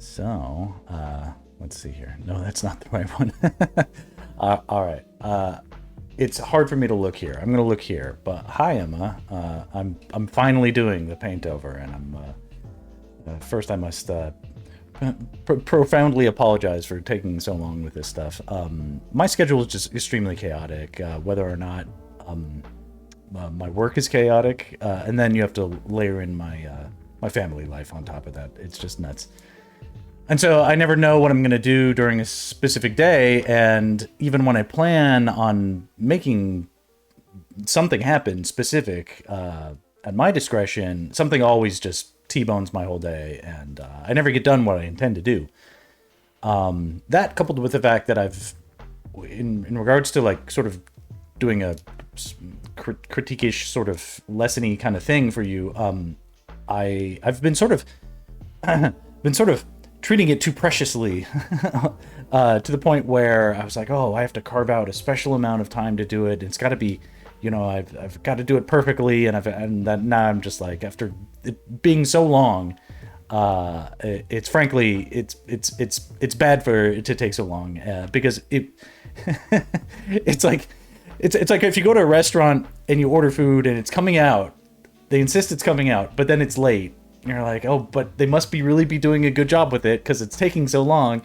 So, let's see here. No, that's not the right one. All right. It's hard for me to look here. I'm gonna look here. But hi, Emma. I'm finally doing the Paintover, and first I must profoundly apologize for taking so long with this stuff. My schedule is just extremely chaotic. Whether or not my work is chaotic, and then you have to layer in my family life on top of that. It's just nuts. And so I never know what I'm going to do during a specific day, and even when I plan on making something happen specific at my discretion, something always just T-bones my whole day, and I never get done what I intend to do. That coupled with the fact that in regards to like sort of doing a critique-ish sort of lesson-y kind of thing for you, I've been sort of treating it too preciously to the point where I was like, oh, I have to carve out a special amount of time to do it. It's got to be, I've got to do it perfectly, and that now I'm just like, after it being so long, it's frankly it's bad for it to take so long because it's like if you go to a restaurant and you order food and it's coming out, they insist it's coming out, but then it's late. You're like, oh, but they must really be doing a good job with it because it's taking so long.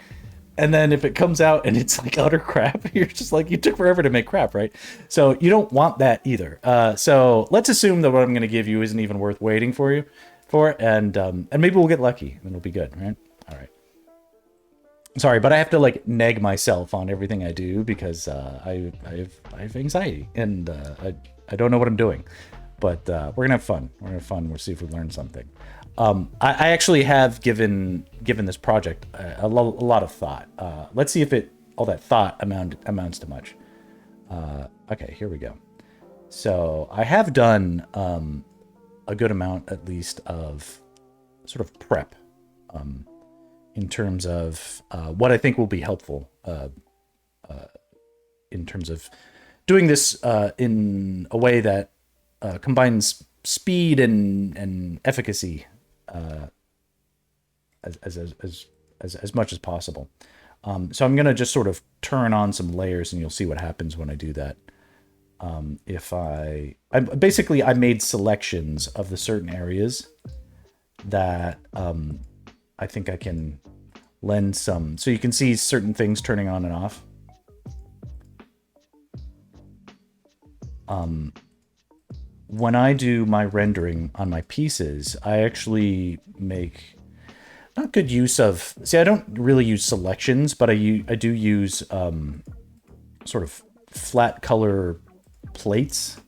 And then if it comes out and it's like utter crap, you're just like, you took forever to make crap, right? So you don't want that either. So let's assume that what I'm going to give you isn't even worth waiting for, and maybe we'll get lucky and it'll be good, right? All right. Sorry, but I have to like nag myself on everything I do because I have anxiety and I don't know what I'm doing. But we're gonna have fun. We'll see if we learn something. I actually have given this project a lot of thought. Let's see if all that thought amounts to much. Okay, here we go. So I have done a good amount, at least, of sort of prep in terms of what I think will be helpful in terms of doing this in a way that combines speed and efficacy as much as possible. So I'm gonna just sort of turn on some layers, and you'll see what happens when I do that. If I basically I made selections of the certain areas that I think I can lend some, so you can see certain things turning on and off. When I do my rendering on my pieces, I actually make not good use of... See, I don't really use selections, but I do use sort of flat color plates.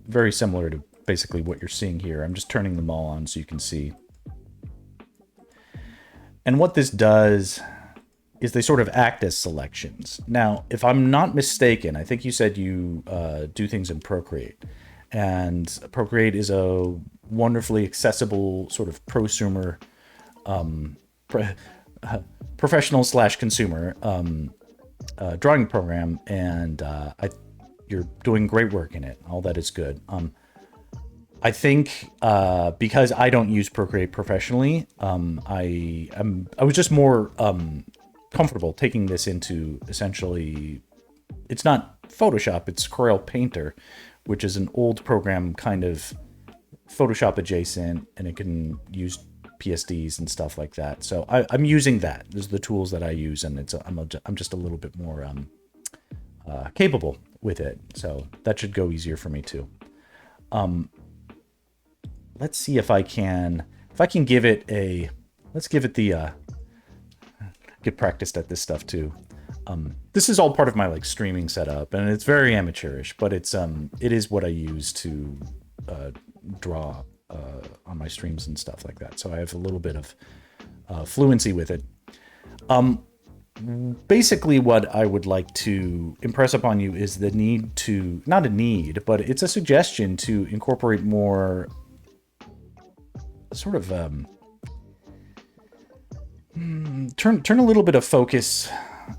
Very similar to basically what you're seeing here. I'm just turning them all on so you can see. And what this does is they sort of act as selections. Now, if I'm not mistaken, I think you said you do things in Procreate. And Procreate is a wonderfully accessible sort of prosumer, professional / consumer drawing program, and you're doing great work in it. All that is good. I think because I don't use Procreate professionally, I was just more comfortable taking this into essentially, it's not Photoshop, it's Corel Painter, which is an old program, kind of Photoshop adjacent, and it can use PSDs and stuff like that. So I'm using that. Those are the tools that I use, and I'm just a little bit more capable with it. So that should go easier for me too. Let's see if I can give it a, let's give it the, get practiced at this stuff too. This is all part of my like streaming setup, and it's very amateurish, but it is what I use to draw on my streams and stuff like that. So I have a little bit of fluency with it. Basically, what I would like to impress upon you is the need to, not a need, but it's a suggestion to incorporate more sort of turn a little bit of focus,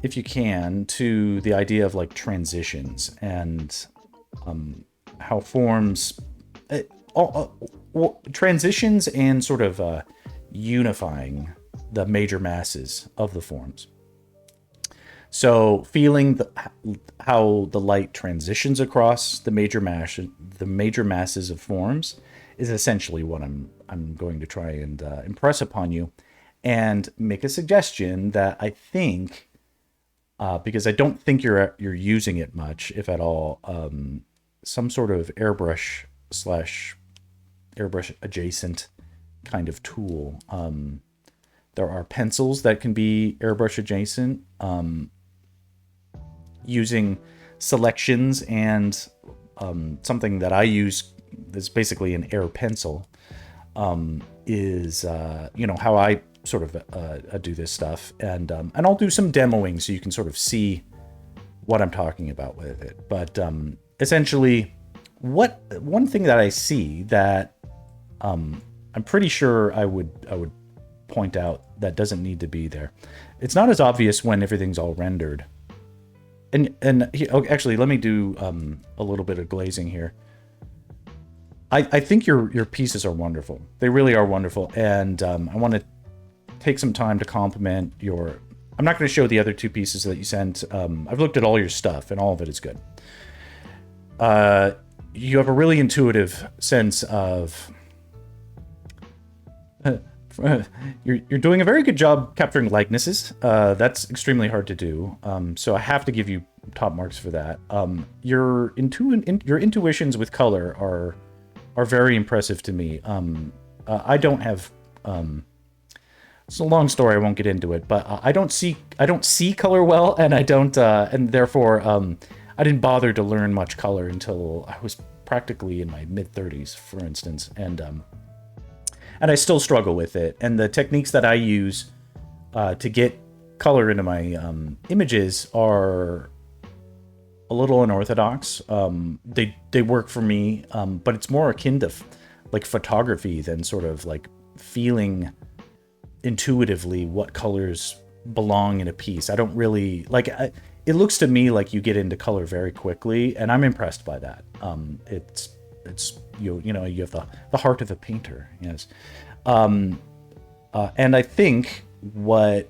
if you can, to the idea of like transitions and how forms, transitions and sort of unifying the major masses of the forms. So feeling how the light transitions across the major masses of forms is essentially what I'm going to try and impress upon you, and make a suggestion that I think, because I don't think you're using it much, if at all, some sort of airbrush / airbrush adjacent kind of tool. There are pencils that can be airbrush adjacent, using selections, and something that I use that's basically an air pencil, is how I sort of do this stuff, and I'll do some demoing so you can sort of see what I'm talking about with it. But essentially, one thing that I see that I'm pretty sure I would point out that doesn't need to be there. It's not as obvious when everything's all rendered. Actually, let me do a little bit of glazing here. I think your pieces are wonderful. They really are wonderful, and I want to take some time to compliment your... I'm not going to show the other two pieces that you sent. I've looked at all your stuff, and all of it is good. You have a really intuitive sense of... you're doing a very good job capturing likenesses. That's extremely hard to do. So I have to give you top marks for that. Your intuitions with color are very impressive to me. I don't have... it's a long story. I won't get into it, but I don't see color well, and I don't, and therefore I didn't bother to learn much color until I was practically in my mid-30s, for instance, and I still struggle with it. And the techniques that I use to get color into my images are a little unorthodox. They work for me, but it's more akin to like photography than sort of like feeling intuitively what colors belong in a piece. I don't really like it looks to me like you get into color very quickly, and I'm impressed by that. It's you have the heart of a painter, yes. And I think the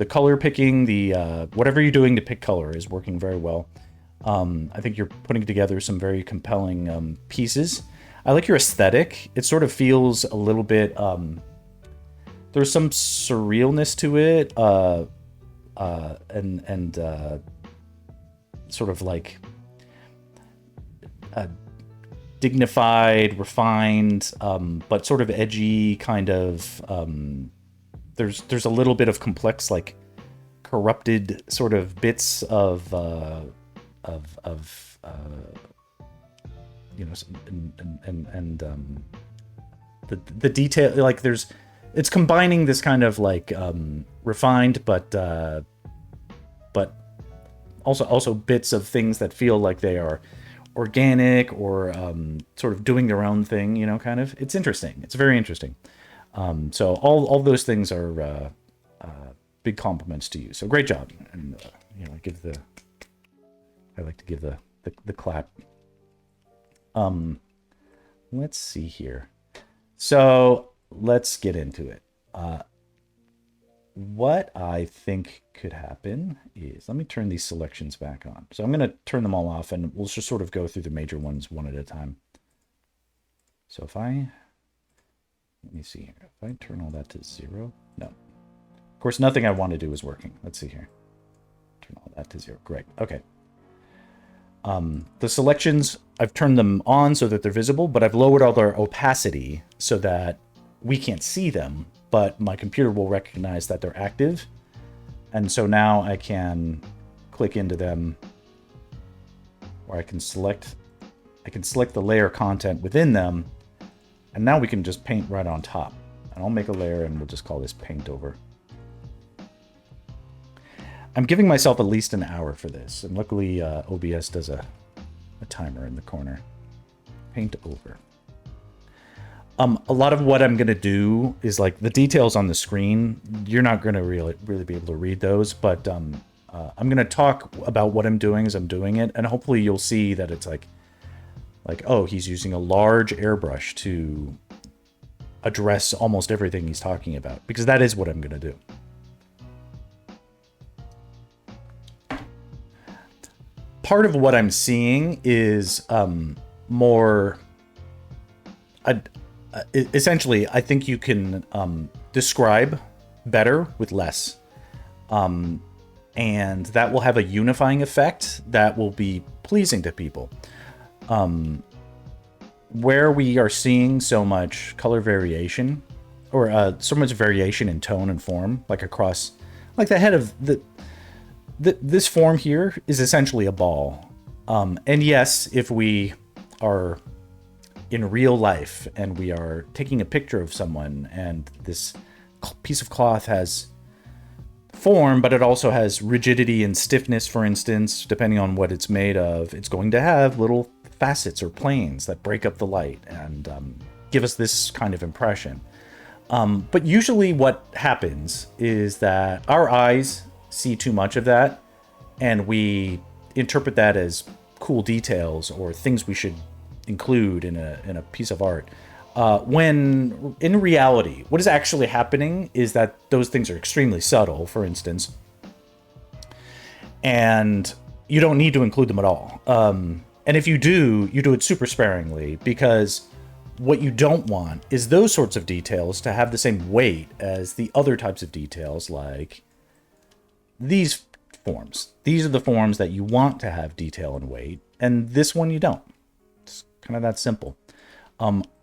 color picking, whatever you're doing to pick color is working very well. I think you're putting together some very compelling pieces. I like your aesthetic. It sort of feels a little bit, there's some surrealness to it, and sort of like dignified, refined, but sort of edgy kind of. There's a little bit of complex, like corrupted sort of bits of the detail, like it's combining this kind of like refined, but also bits of things that feel like they are organic or sort of doing their own thing, kind of. It's interesting. It's very interesting. So all those things are big compliments to you. So great job. And I like to give the clap. Let's see here. So let's get into it. What I think could happen is, let me turn these selections back on. So I'm going to turn them all off, and we'll just sort of go through the major ones one at a time. So let me see here. If I turn all that to 0, no. Of course, nothing I want to do is working. Let's see here. Turn all that to 0. Great. Okay. The selections, I've turned them on so that they're visible, but I've lowered all their opacity so that we can't see them, but my computer will recognize that they're active. And so now I can click into them, or I can select the layer content within them, and now we can just paint right on top. And I'll make a layer, and we'll just call this Paintover. I'm giving myself at least an hour for this, and luckily OBS does a timer in the corner. Paintover. A lot of what I'm going to do is like the details on the screen. You're not going to really be able to read those, but I'm going to talk about what I'm doing as I'm doing it, and hopefully you'll see that it's like, oh, he's using a large airbrush to address almost everything he's talking about, because that is what I'm going to do. Part of what I'm seeing is more... essentially, I think you can describe better with less. And that will have a unifying effect that will be pleasing to people. Where we are seeing so much color variation, or so much variation in tone and form, like across, like the head of this form here is essentially a ball. And yes, if we are in real life and we are taking a picture of someone and this piece of cloth has form, but it also has rigidity and stiffness, for instance, depending on what it's made of, it's going to have little facets or planes that break up the light and give us this kind of impression. But usually what happens is that our eyes see too much of that, and we interpret that as cool details or things we should include in a piece of art. When in reality, what is actually happening is that those things are extremely subtle, for instance, and you don't need to include them at all. And if you do, you do it super sparingly, because what you don't want is those sorts of details to have the same weight as the other types of details, like these forms. These are the forms that you want to have detail and weight, and this one you don't. It's kind of that simple.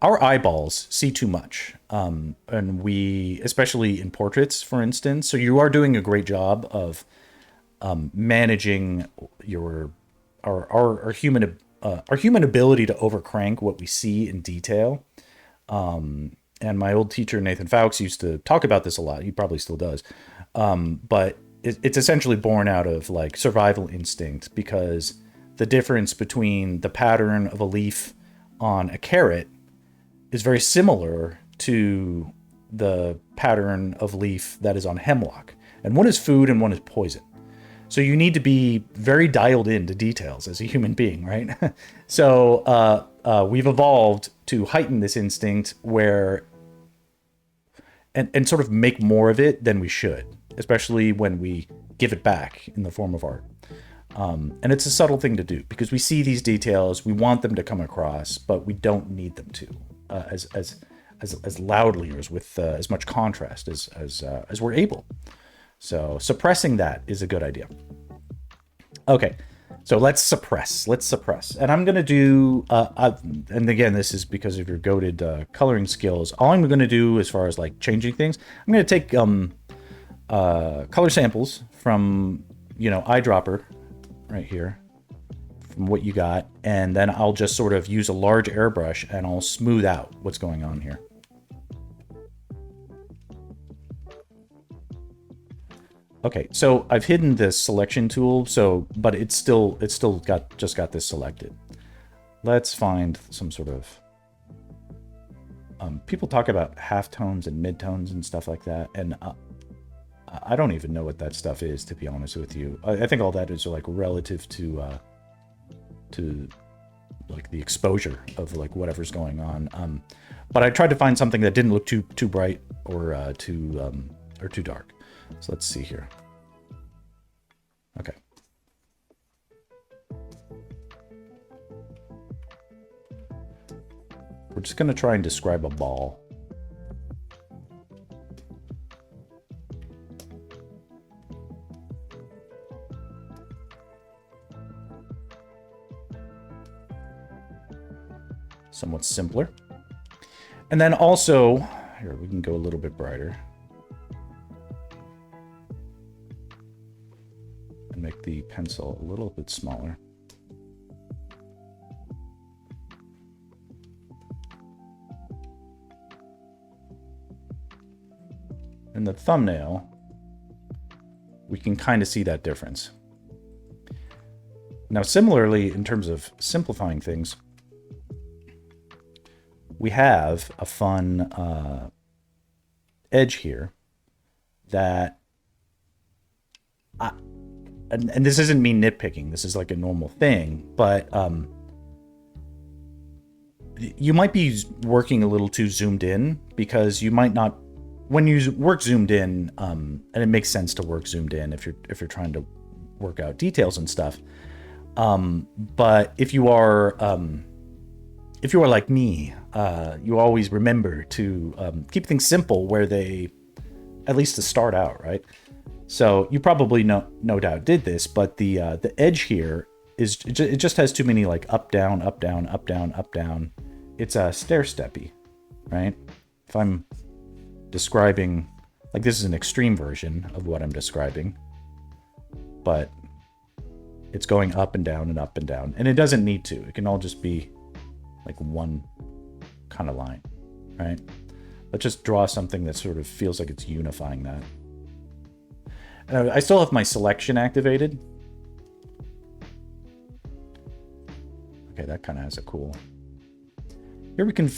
Our eyeballs see too much, and we, especially in portraits, for instance, so you are doing a great job of managing our human ability to overcrank what we see in detail. And my old teacher Nathan Fowkes used to talk about this a lot. He probably still does, but it's essentially born out of like survival instinct, because the difference between the pattern of a leaf on a carrot is very similar to the pattern of leaf that is on hemlock. And one is food and one is poison. So you need to be very dialed into details as a human being, right? So we've evolved to heighten this instinct where, and sort of make more of it than we should, especially when we give it back in the form of art. And it's a subtle thing to do, because we see these details, we want them to come across, but we don't need them to as loudly or with as much contrast as we're able. So suppressing that is a good idea. Okay, so let's suppress. And I'm going to do, and again, this is because of your goated coloring skills. All I'm going to do as far as like changing things, I'm going to take color samples from, eyedropper right here, from what you got, and then I'll just sort of use a large airbrush and I'll smooth out what's going on here. Okay, so I've hidden this selection tool, but it's still got this selected. Let's find some sort of people talk about halftones and midtones and stuff like that, and I don't even know what that stuff is, to be honest with you. I think all that is like relative to like the exposure of like whatever's going on. But I tried to find something that didn't look too bright or too dark. So let's see here. Okay. We're just going to try and describe a ball. Somewhat simpler. And then also, here, we can go a little bit brighter. And make the pencil a little bit smaller. In the thumbnail, we can kind of see that difference. Now, similarly, in terms of simplifying things, we have a fun edge here that, and this isn't me nitpicking, this is like a normal thing, but you might be working a little too zoomed in, because you might not, when you work zoomed in, and it makes sense to work zoomed in if you're trying to work out details and stuff. But if you are like me, you always remember to keep things simple where they, at least to start out, right? So you probably no doubt did this, but the edge here it just has too many like up down up down up down up down. It's a stair steppy, right? If I'm describing, like, this is an extreme version of what I'm describing, but it's going up and down and up and down, and it doesn't need to. It can all just be like one kind of line, right? Let's just draw something that sort of feels like it's unifying that. And I still have my selection activated. Okay, that kind of has a cool... Here we can...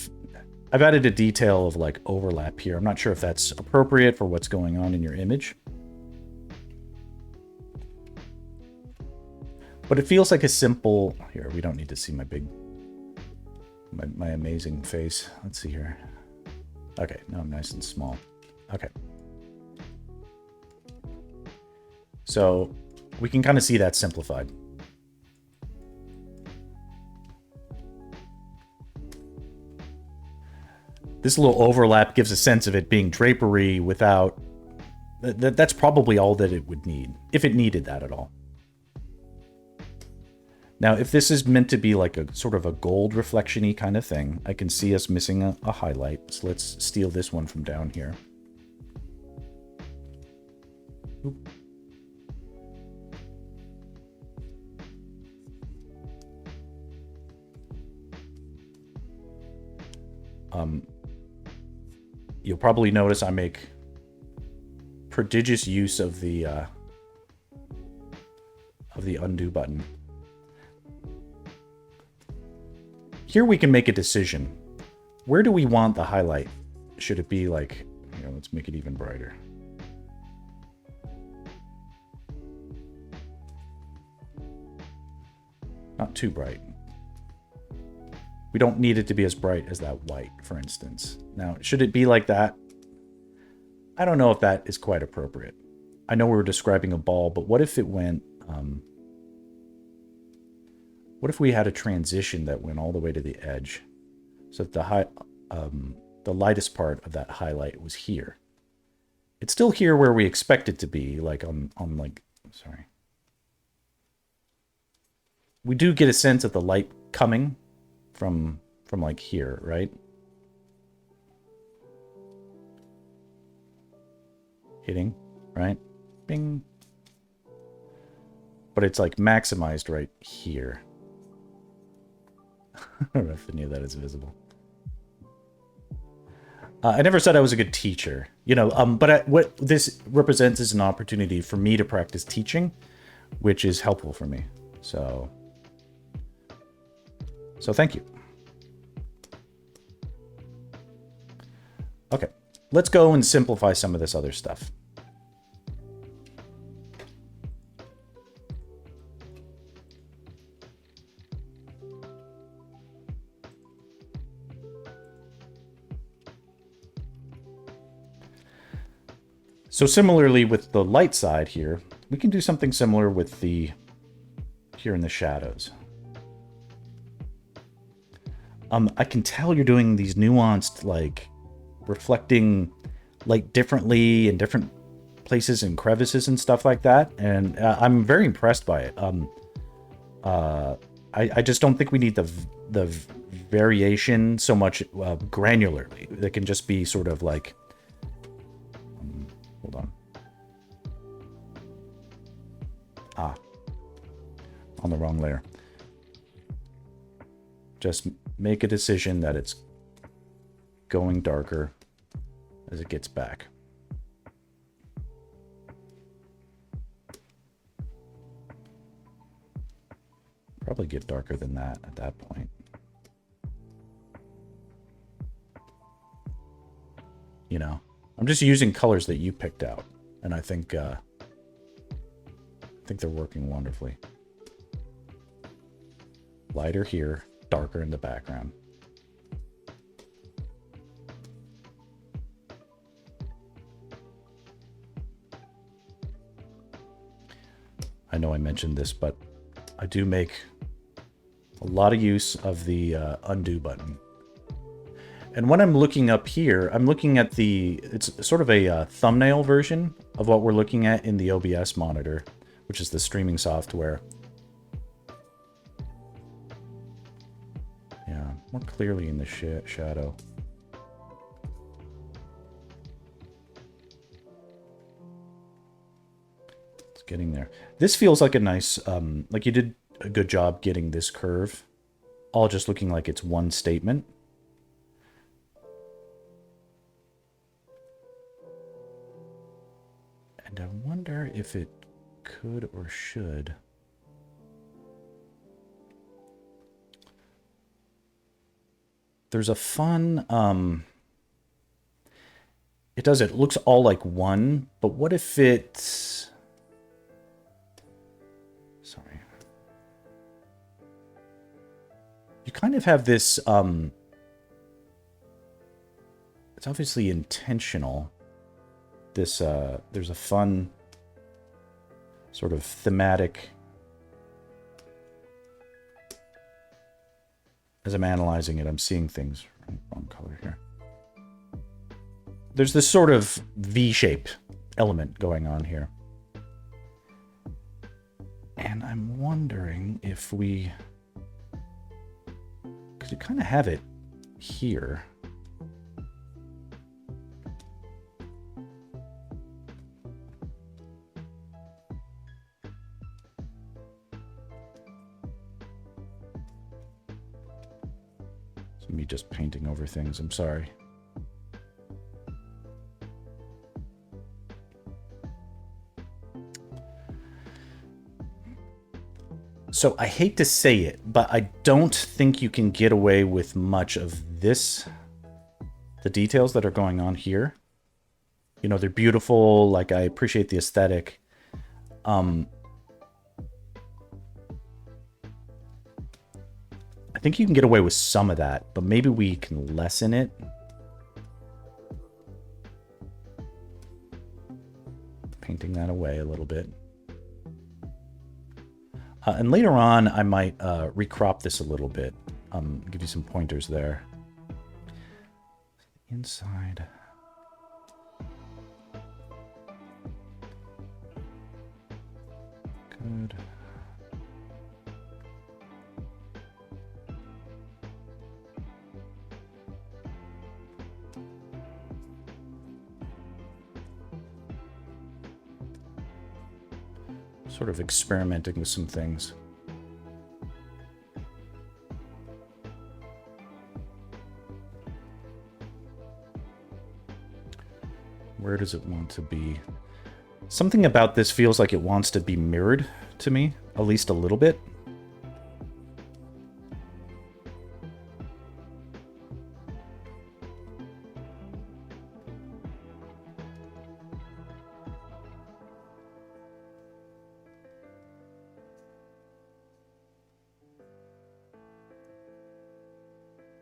I've added a detail of like overlap here. I'm not sure if that's appropriate for what's going on in your image. But it feels like a simple... Here, we don't need to see my big... My amazing face. Let's see here. Okay, now I'm nice and small. Okay. So we can kind of see that simplified. This little overlap gives a sense of it being drapery without... That's probably all that it would need, if it needed that at all. Now, if this is meant to be like a sort of a gold reflection-y kind of thing, I can see us missing a highlight. So let's steal this one from down here. Oop. You'll probably notice I make prodigious use of the undo button. Here we can make a decision. Where do we want the highlight? Should it be like, here, let's make it even brighter. Not too bright. We don't need it to be as bright as that white, for instance. Now, should it be like that? I don't know if that is quite appropriate. I know we were describing a ball, but what if it went... what if we had a transition that went all the way to the edge, so that the lightest part of that highlight was here? It's still here where we expect it to be, like on like, sorry. We do get a sense of the light coming from like here, right? Hitting, right? Bing. But it's like maximized right here. I don't know if any of that is visible. I never said I was a good teacher, you know, but what this represents is an opportunity for me to practice teaching, which is helpful for me. So thank you. Okay, let's go and simplify some of this other stuff. So similarly with the light side here, we can do something similar with the here in the shadows. I can tell you're doing these nuanced, like, reflecting light differently in different places and crevices and stuff like that, and I'm very impressed by it. I just don't think we need the variation so much granularly. They can just be sort of like... hold on. On the wrong layer. Just make a decision that it's going darker as it gets back. Probably get darker than that at that point. You know, I'm just using colors that you picked out, and I think they're working wonderfully. Lighter here, darker in the background. I know I mentioned this, but I do make a lot of use of the undo button. And when I'm looking up here, I'm looking at it's sort of a thumbnail version of what we're looking at in the OBS monitor, which is the streaming software. Yeah, more clearly in the shadow. It's getting there. This feels like a nice, like you did a good job getting this curve, all just looking like it's one statement. And I wonder if it could or should. There's a fun, it looks all like one, but what if it's, sorry. You kind of have this, it's obviously intentional. This, there's a fun sort of thematic, as I'm analyzing it, I'm seeing things wrong color here. There's this sort of V-shape element going on here. And I'm wondering if we, because you kind of have it here. Me just painting over things, I'm sorry. So I hate to say it, but I don't think you can get away with much of this. The details that are going on here. You know, they're beautiful, like I appreciate the aesthetic. I think you can get away with some of that, but maybe we can lessen it. Painting that away a little bit. And later on, I might recrop this a little bit. Give you some pointers there. Inside. Good. Sort of experimenting with some things. Where does it want to be? Something about this feels like it wants to be mirrored to me, at least a little bit.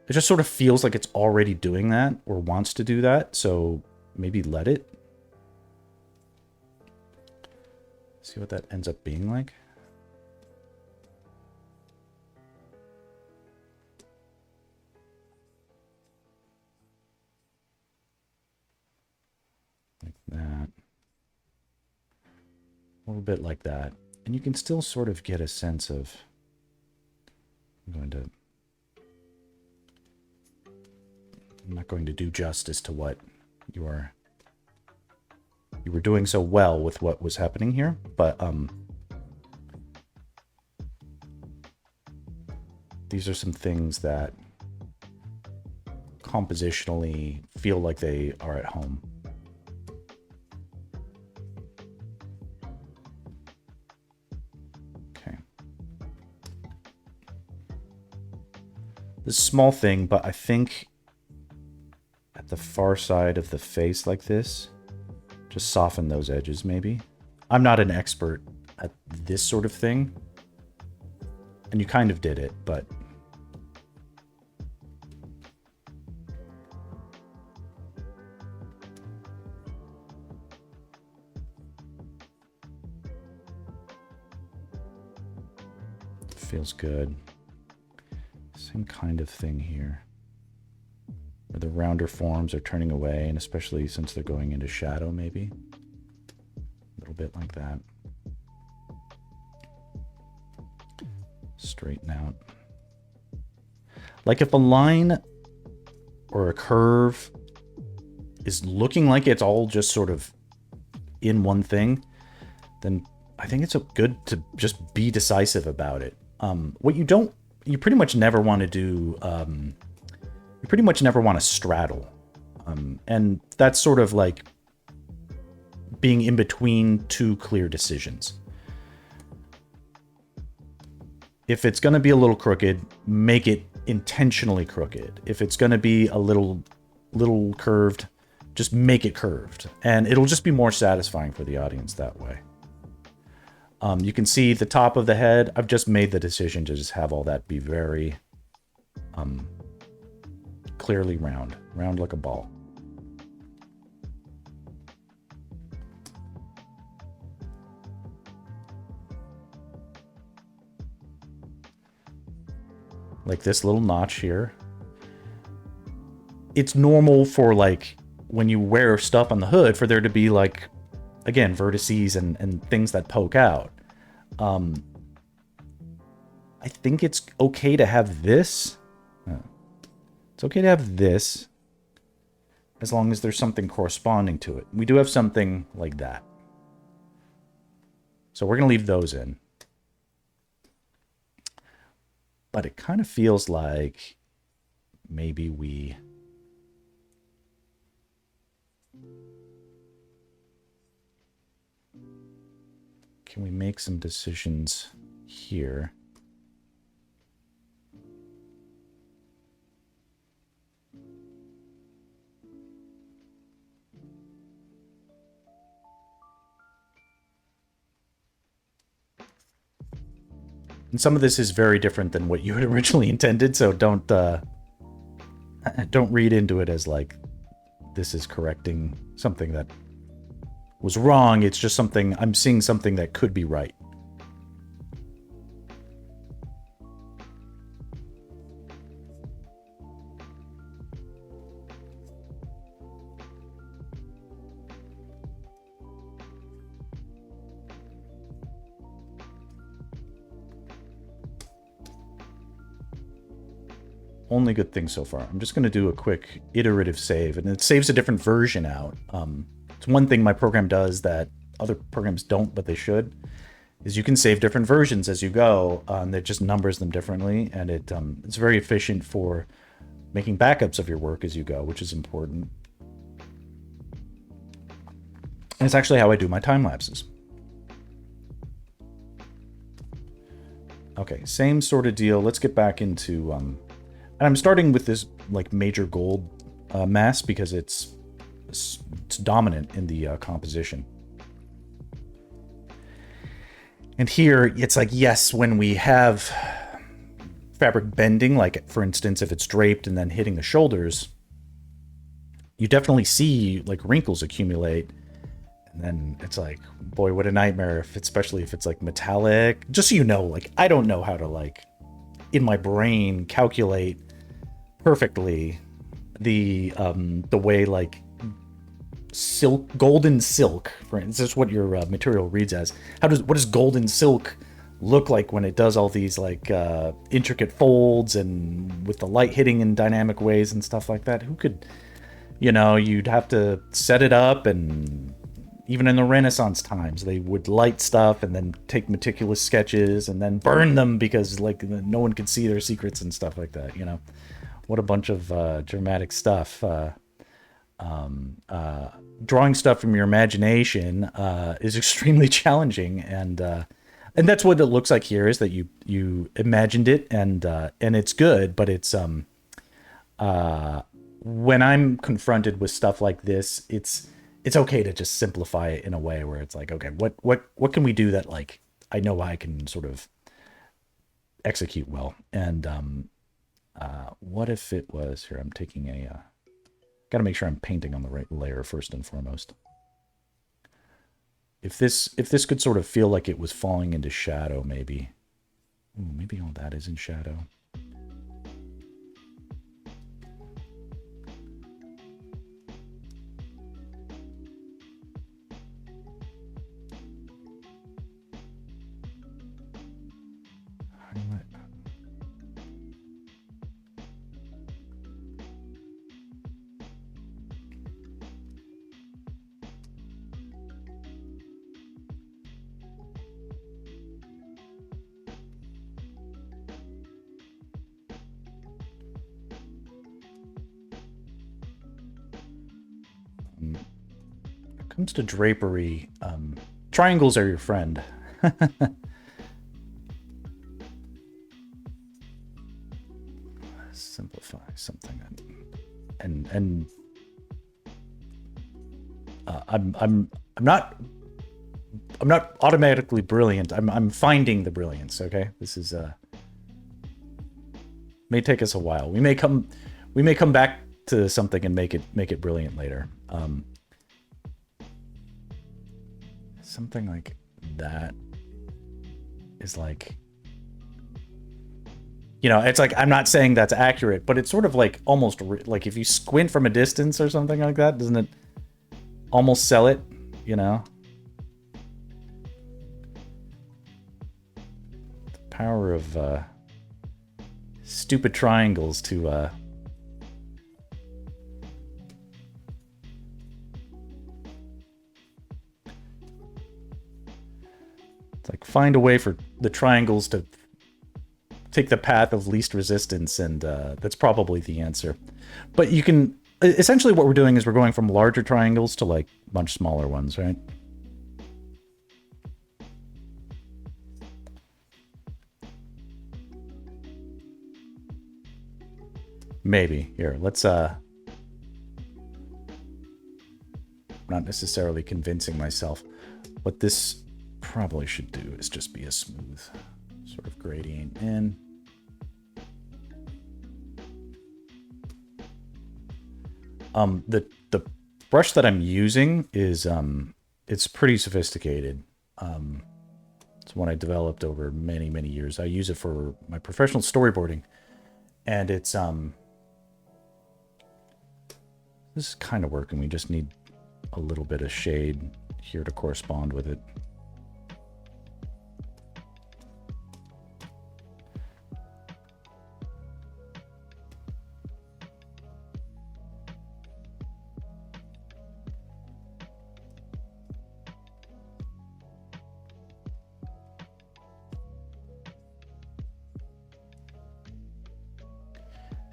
It just sort of feels like it's already doing that or wants to do that, so maybe let it. See what that ends up being like. Like that. A little bit like that. And you can still sort of get a sense of, I'm not going to do justice to what you were doing so well with what was happening here, but these are some things that compositionally feel like they are at home. Okay. This small thing, but I think at the far side of the face like this, just soften those edges maybe. I'm not an expert at this sort of thing, and you kind of did it, but feels good. Same kind of thing here. Where the rounder forms are turning away, and especially since they're going into shadow, maybe. A little bit like that. Straighten out. Like if a line or a curve is looking like it's all just sort of in one thing, then I think it's good to just be decisive about it. What you pretty much never want to do, you pretty much never want to straddle. And that's sort of like being in between two clear decisions. If it's going to be a little crooked, make it intentionally crooked. If it's going to be a little curved, just make it curved. And it'll just be more satisfying for the audience that way. You can see the top of the head. I've just made the decision to just have all that be very clearly round like a ball. Like this little notch here. It's normal for like when you wear stuff on the hood for there to be like, again, vertices and things that poke out. I think it's okay to have this. It's okay to have this as long as there's something corresponding to it. We do have something like that. So we're going to leave those in. But it kind of feels like maybe we... Can we make some decisions here? And some of this is very different than what you had originally intended, so don't read into it as like this is correcting something that was wrong. It's just something, I'm seeing something that could be right. Only good thing so far. I'm just going to do a quick iterative save, and it saves a different version out. It's one thing my program does that other programs don't, but they should, is you can save different versions as you go, and it just numbers them differently, and it's very efficient for making backups of your work as you go, which is important. And it's actually how I do my time lapses. Okay, same sort of deal. Let's get back into... and I'm starting with this like major gold mass because it's dominant in the composition. And here it's like, yes, when we have fabric bending, like for instance, if it's draped and then hitting the shoulders, you definitely see like wrinkles accumulate. And then it's like, boy, what a nightmare, especially if it's like metallic. Just so you know, like, I don't know how to like, in my brain, calculate perfectly the way like silk, golden silk, for instance, what your material reads as. What does golden silk look like when it does all these like intricate folds and with the light hitting in dynamic ways and stuff like that? Who could, you know, you'd have to set it up, and even in the Renaissance times, they would light stuff and then take meticulous sketches and then burn them because like no one could see their secrets and stuff like that, you know. What a bunch of dramatic stuff. Drawing stuff from your imagination is extremely challenging, and that's what it looks like here, is that you imagined it, and it's good, but it's when I'm confronted with stuff like this, it's okay to just simplify it in a way where it's like, okay, what can we do that like I know I can sort of execute well. And what if it was here? I'm taking a got to make sure I'm painting on the right layer first and foremost. If this could sort of feel like it was falling into shadow, maybe. Ooh, maybe all that is in shadow. Highlight. When it comes to drapery, triangles are your friend. Simplify something, and I'm not automatically brilliant. I'm finding the brilliance. Okay, this is may take us a while. We may come back to something and make it brilliant later. Something like that is like, you know, it's like, I'm not saying that's accurate, but it's sort of like almost like if you squint from a distance or something like that, doesn't it almost sell it, you know? The power of stupid triangles to it's like find a way for the triangles to take the path of least resistance, and that's probably the answer. But you can, essentially what we're doing is we're going from larger triangles to like much smaller ones, right? Maybe. Here, let's not necessarily convincing myself. What this probably should do is just be a smooth sort of gradient in. The brush that I'm using is it's pretty sophisticated. It's one I developed over many years. I use it for my professional storyboarding, and it's this is kind of working. We just need a little bit of shade here to correspond with it.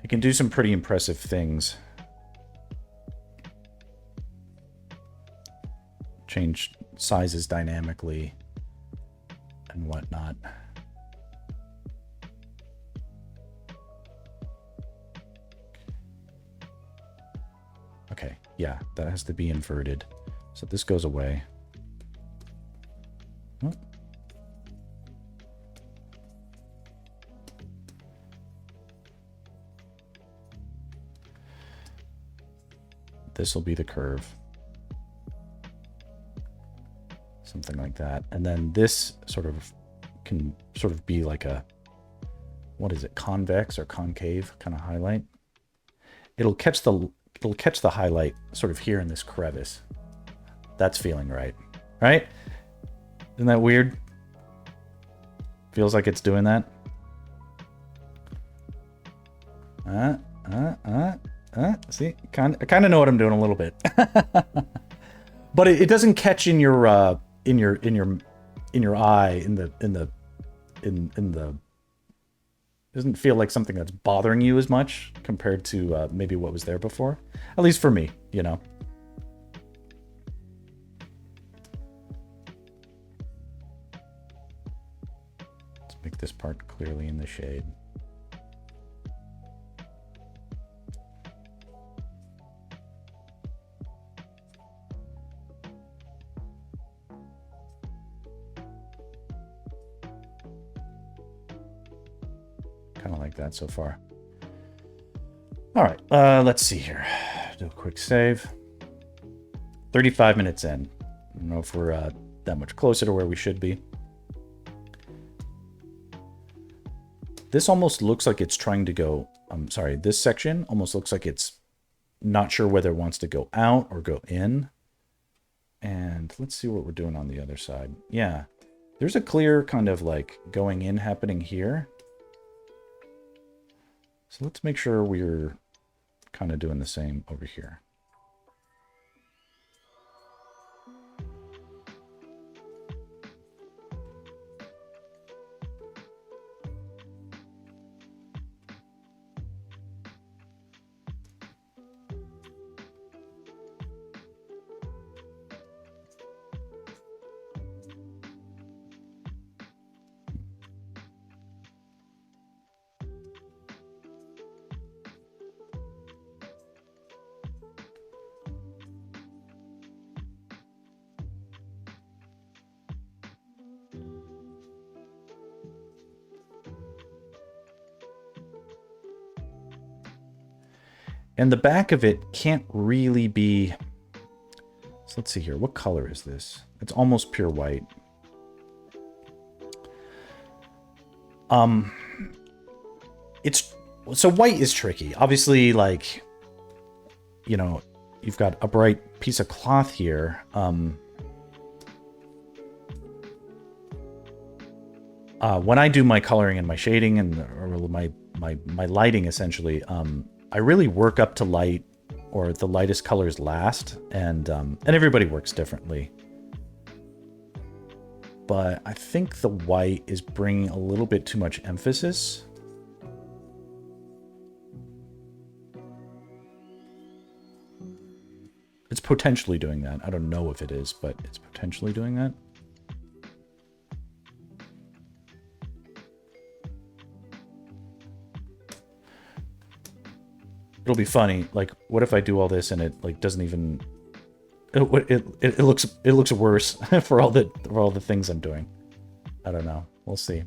It can do some pretty impressive things. Change sizes dynamically and whatnot. Okay, yeah, that has to be inverted. So this goes away. Oh. This will be the curve. Something like that. And then this sort of can sort of be like a, what is it, convex or concave kind of highlight. It'll catch the highlight sort of here in this crevice. That's feeling right. Right? Isn't that weird? Feels like it's doing that. See, I kind of know what I'm doing a little bit, but it doesn't catch in your eye doesn't feel like something that's bothering you as much compared to maybe what was there before. At least for me, you know. Let's make this part clearly in the shade. Kind of like that so far. All right, let's see here. Do a quick save. 35 minutes in. I don't know if we're that much closer to where we should be. This almost looks like it's trying to go, I'm sorry, this section almost looks like it's not sure whether it wants to go out or go in. And let's see what we're doing on the other side. Yeah, there's a clear kind of like going in happening here. So let's make sure we're kind of doing the same over here. And the back of it can't really be... So let's see here. What color is this? It's almost pure white. It's... So white is tricky. Obviously, like, you know, you've got a bright piece of cloth here. When I do my coloring and my shading and or my lighting, essentially, I really work up to light or the lightest colors last, and everybody works differently. But I think the white is bringing a little bit too much emphasis. It's potentially doing that. I don't know if it is, but it's potentially doing that. It'll be funny. Like, what if I do all this and it like doesn't even? It looks worse for all the things I'm doing. I don't know. We'll see.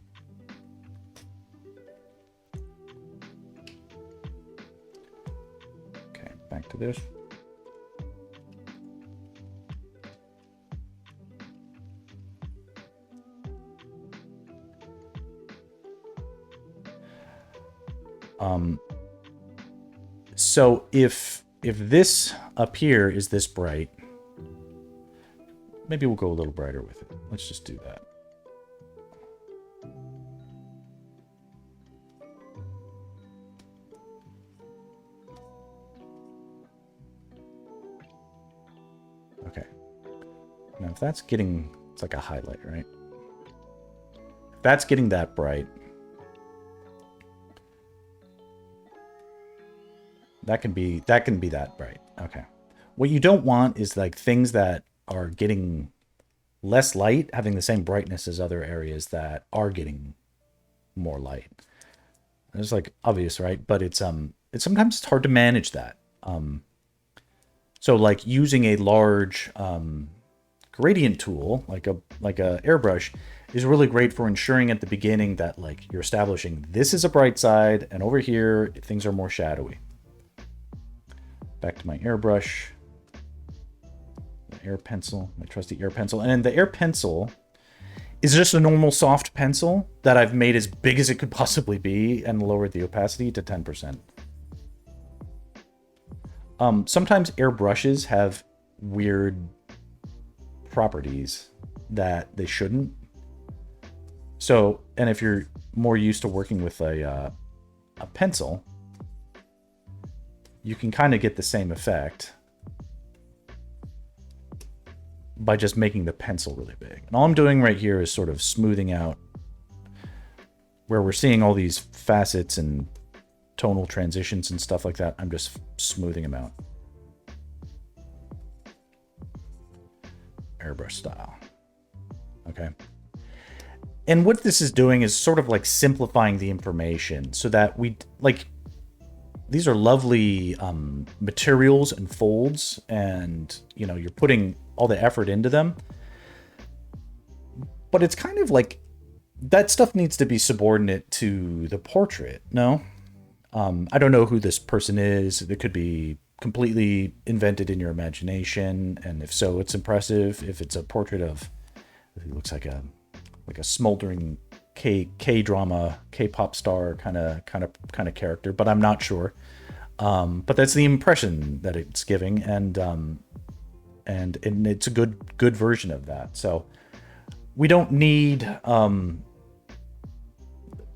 Okay, back to this. So if this up here is this bright, maybe we'll go a little brighter with it. Let's just do that. Okay. Now if that's getting, it's like a highlight, right? If that's getting that bright, that can be that bright. Okay. What you don't want is like things that are getting less light having the same brightness as other areas that are getting more light. It's like obvious, right? But it's sometimes it's hard to manage that. So like using a large gradient tool like a airbrush is really great for ensuring at the beginning that like you're establishing this is a bright side and over here things are more shadowy. Back to my airbrush, the air pencil, my trusty air pencil. And the air pencil is just a normal soft pencil that I've made as big as it could possibly be and lowered the opacity to 10%. Sometimes airbrushes have weird properties that they shouldn't. So, and if you're more used to working with a pencil, you can kind of get the same effect by just making the pencil really big. And all I'm doing right here is sort of smoothing out where we're seeing all these facets and tonal transitions and stuff like that. I'm just smoothing them out. Airbrush style. Okay. And what this is doing is sort of like simplifying the information so that we like, these are lovely materials and folds, and you know, you're putting all the effort into them. But it's kind of like that stuff needs to be subordinate to the portrait, no? I don't know who this person is. It could be completely invented in your imagination, and if so, it's impressive. If it's a portrait of, it looks like a smoldering K drama, K-pop star kind of character, but I'm not sure. But that's the impression that it's giving, and it's a good version of that. So we don't need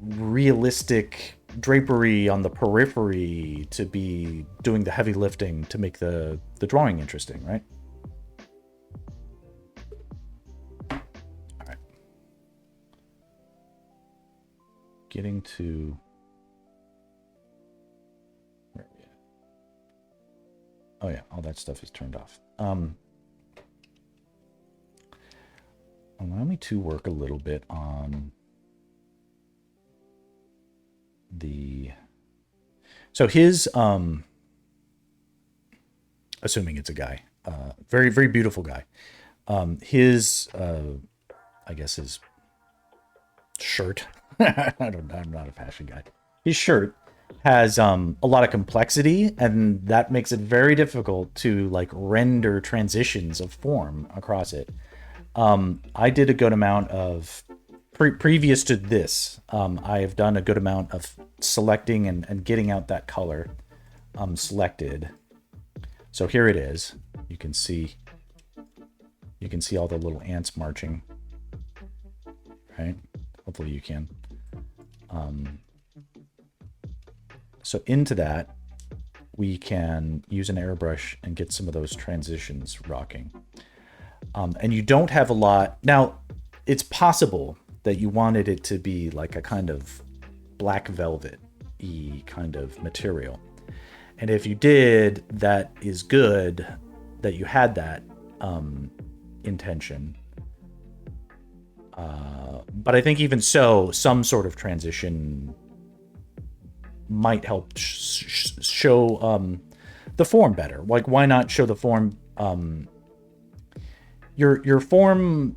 realistic drapery on the periphery to be doing the heavy lifting to make the drawing interesting, right? All right. Getting to... where are we at? Oh yeah, all that stuff is turned off. Allow me to work a little bit on the... so his assuming it's a guy, very very beautiful guy, his I guess his shirt I'm not a fashion guy. His shirt has a lot of complexity, and that makes it very difficult to like render transitions of form across it. I did a good amount of previous to this. I have done a good amount of selecting and getting out that color selected. So here it is. You can see all the little ants marching, right? Hopefully you can. So into that, we can use an airbrush and get some of those transitions rocking. And you don't have a lot. Now, it's possible that you wanted it to be like a kind of black velvet-y kind of material. And if you did, that is good that you had that intention. But I think even so, some sort of transition might help show the form better. Like, why not show the form? Your form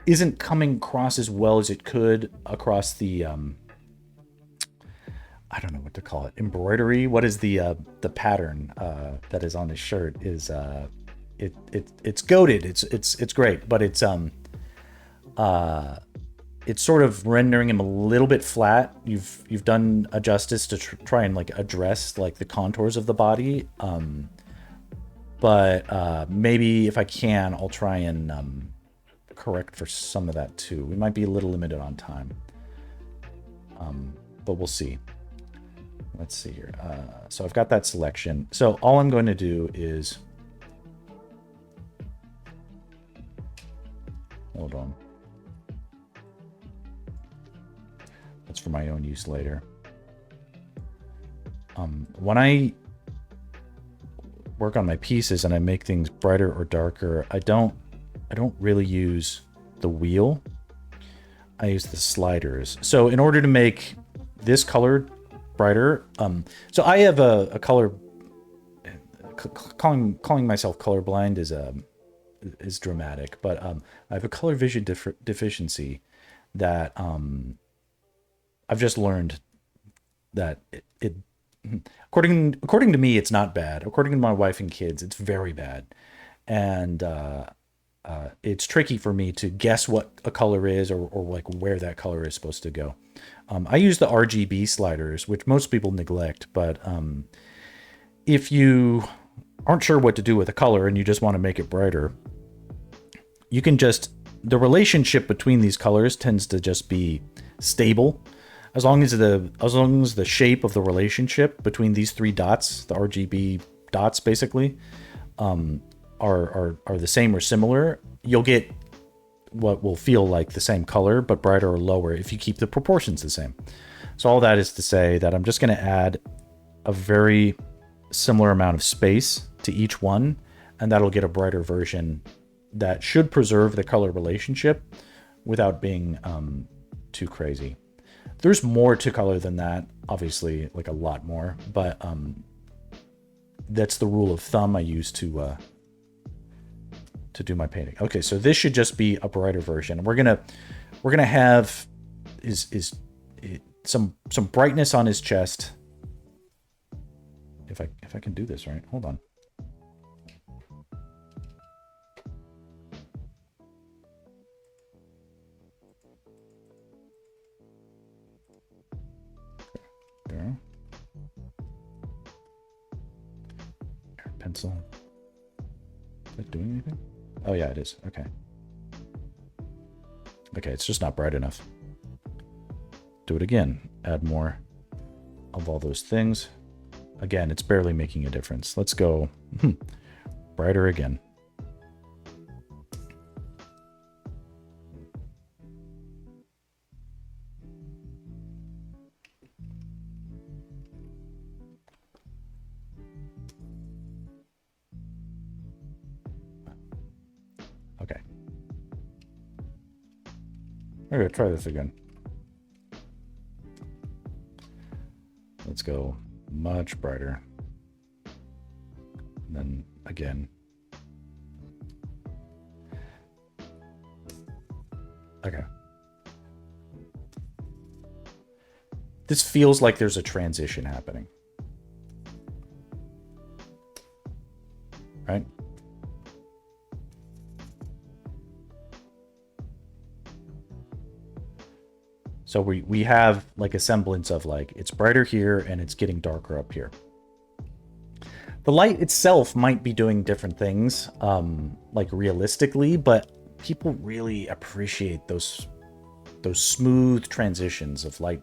isn't coming across as well as it could across the I don't know what to call it, embroidery. What is the pattern that is on his shirt? Is it's goated. It's great, but it's sort of rendering him a little bit flat. You've done a justice to try and like address like the contours of the body. But maybe if I can, I'll try and correct for some of that too. We might be a little limited on time, but we'll see. Let's see here. So I've got that selection. So all I'm going to do is... hold on. That's for my own use later. When I work on my pieces and I make things brighter or darker, I don't really use the wheel. I use the sliders. So in order to make this color brighter, so I have a color... calling myself colorblind is dramatic, but I have a color vision deficiency that I've just learned that it according to me, it's not bad. According to my wife and kids, it's very bad. And it's tricky for me to guess what a color is or like where that color is supposed to go. I use the RGB sliders, which most people neglect, but if you aren't sure what to do with a color and you just want to make it brighter, you can just... the relationship between these colors tends to just be stable. As long as the shape of the relationship between these three dots, the RGB dots basically, are the same or similar, you'll get what will feel like the same color, but brighter or lower if you keep the proportions the same. So all that is to say that I'm just going to add a very similar amount of space to each one, and that'll get a brighter version that should preserve the color relationship without being too crazy. There's more to color than that, obviously, like a lot more, but that's the rule of thumb I use to do my painting. Okay, so this should just be a brighter version. We're gonna have some brightness on his chest. If I can do this right, hold on. pencil. Is that doing anything? Oh yeah, it is. Okay. Okay, it's just not bright enough. Do it again. Add more of all those things. Again, it's barely making a difference. Let's go brighter again. Okay. I'm gonna try this again. Let's go much brighter. And then again. Okay. This feels like there's a transition happening. Right? So we have like a semblance of like, it's brighter here and it's getting darker up here. The light itself might be doing different things, like realistically, but people really appreciate those smooth transitions of light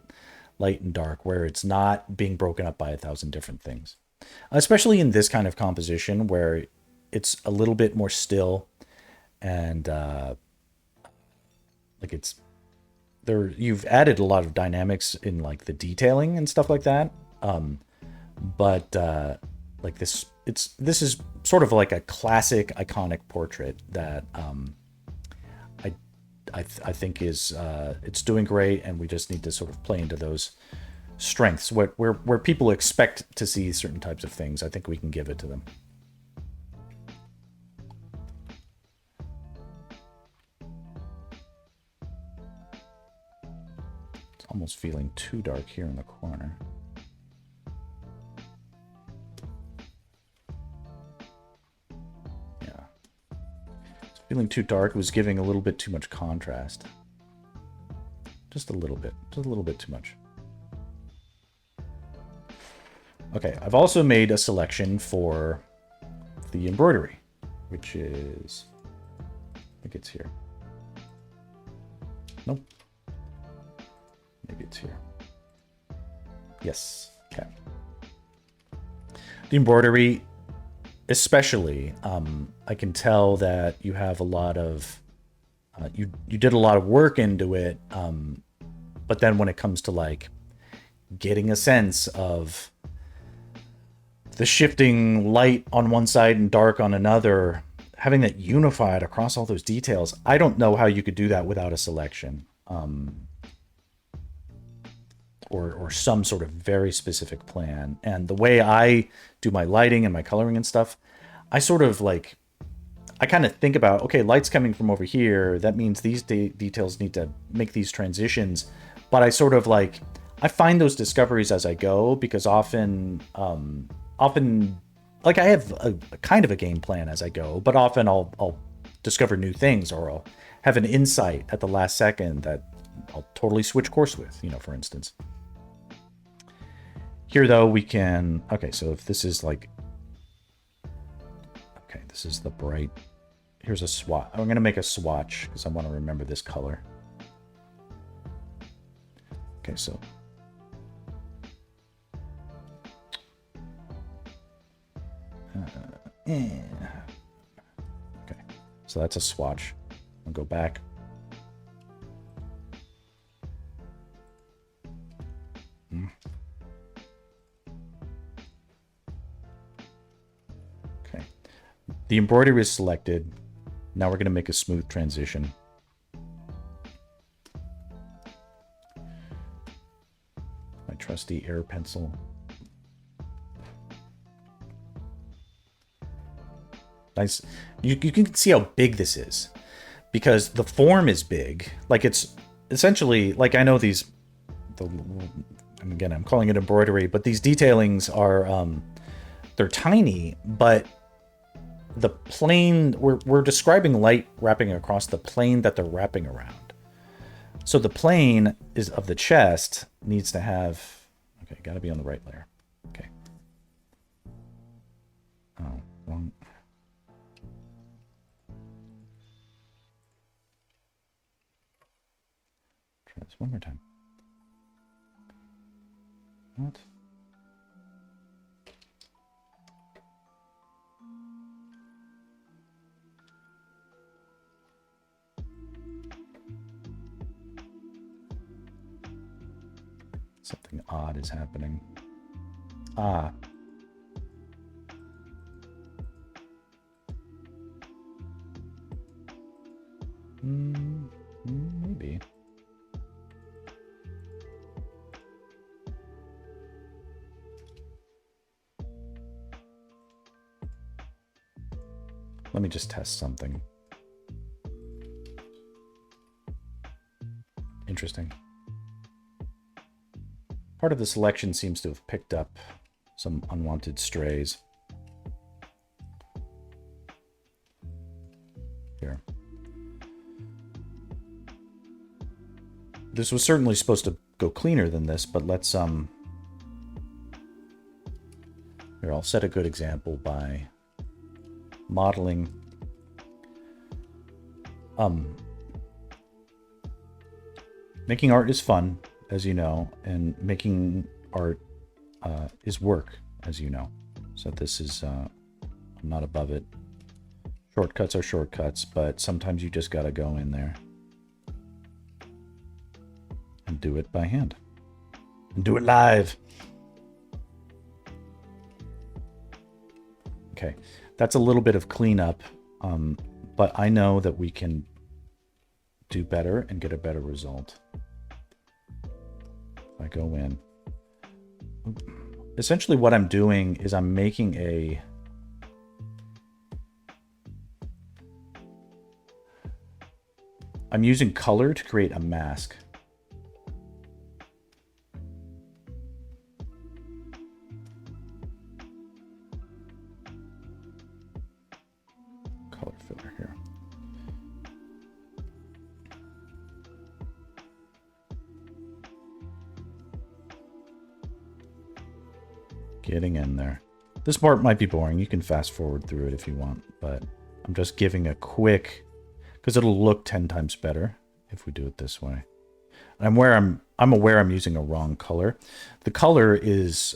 and dark, where it's not being broken up by 1,000 different things. Especially in this kind of composition where it's a little bit more still and like it's there. You've added a lot of dynamics in like the detailing and stuff like that. But like this is sort of like a classic iconic portrait that I think is it's doing great, and we just need to sort of play into those strengths where people expect to see certain types of things. I think we can give it to them. It's almost feeling too dark here in the corner. Feeling too dark. It was giving a little bit too much contrast. Just a little bit too much. Okay, I've also made a selection for the embroidery, which is, I think it's here. Nope. Maybe it's here. Yes, okay. The embroidery, especially, I can tell that you have a lot of, you did a lot of work into it, but then when it comes to like getting a sense of the shifting light on one side and dark on another, having that unified across all those details, I don't know how you could do that without a selection, or some sort of very specific plan. And the way I do my lighting and my coloring and stuff, I sort of like, I kind of think about, okay, light's coming from over here. That means these details need to make these transitions. But I sort of like, I find those discoveries as I go, because often like I have a kind of a game plan as I go, but often I'll discover new things, or I'll have an insight at the last second that I'll totally switch course with, you know, for instance. Here though, we can, okay, so if this is like, okay, this is the bright, here's a swatch. I'm gonna make a swatch because I want to remember this color. Okay, so okay, so that's a swatch. I'll go back. Okay, the embroidery is selected. Now we're going to make a smooth transition. My trusty air pencil. Nice. You can see how big this is, because the form is big. Like it's essentially, like I know these, and again, I'm calling it embroidery, but these detailings are, they're tiny, but the plane, we're describing light wrapping across the plane that they're wrapping around. So the plane is of the chest needs to have, okay, got to be on the right layer. Okay. Oh. Try this one more time. What? Something odd is happening. Ah. Maybe. Let me just test something. Interesting. Part of the selection seems to have picked up some unwanted strays. Here. This was certainly supposed to go cleaner than this, but let's here, I'll set a good example by modeling making art is fun, as you know, and making art is work, as you know. So this is I'm not above it. Shortcuts are shortcuts, but sometimes you just gotta go in there and do it by hand and do it live. Okay, that's a little bit of cleanup, but I know that we can do better and get a better result. If I go in, essentially what I'm doing is I'm making I'm using color to create a mask. Color filler here. Getting in there. This part might be boring. You can fast forward through it if you want, but I'm just giving a quick, because it'll look 10 times better if we do it this way. I'm aware I'm using a wrong color. The color is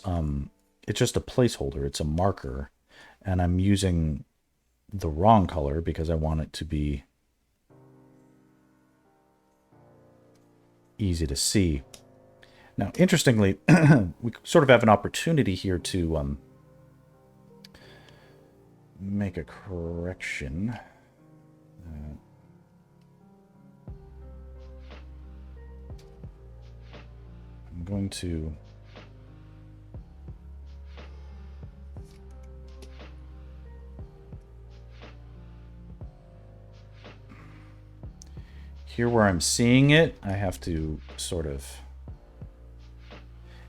it's just a placeholder. It's a marker, and I'm using the wrong color because I want it to be easy to see. Now, interestingly, we sort of have an opportunity here to make a correction. I'm going to here where I'm seeing it, I have to sort of,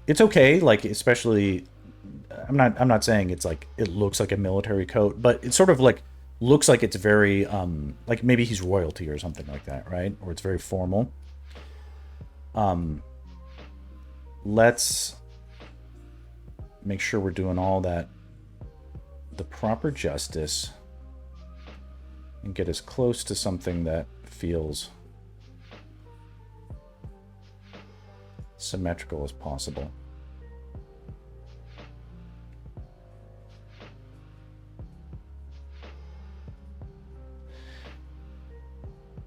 it's okay, like, especially, I'm not saying it's like it looks like a military coat, but it sort of like looks like it's very like maybe he's royalty or something like that, right? Or it's very formal. Let's make sure we're doing all that, the proper justice, and get as close to something that feels symmetrical as possible.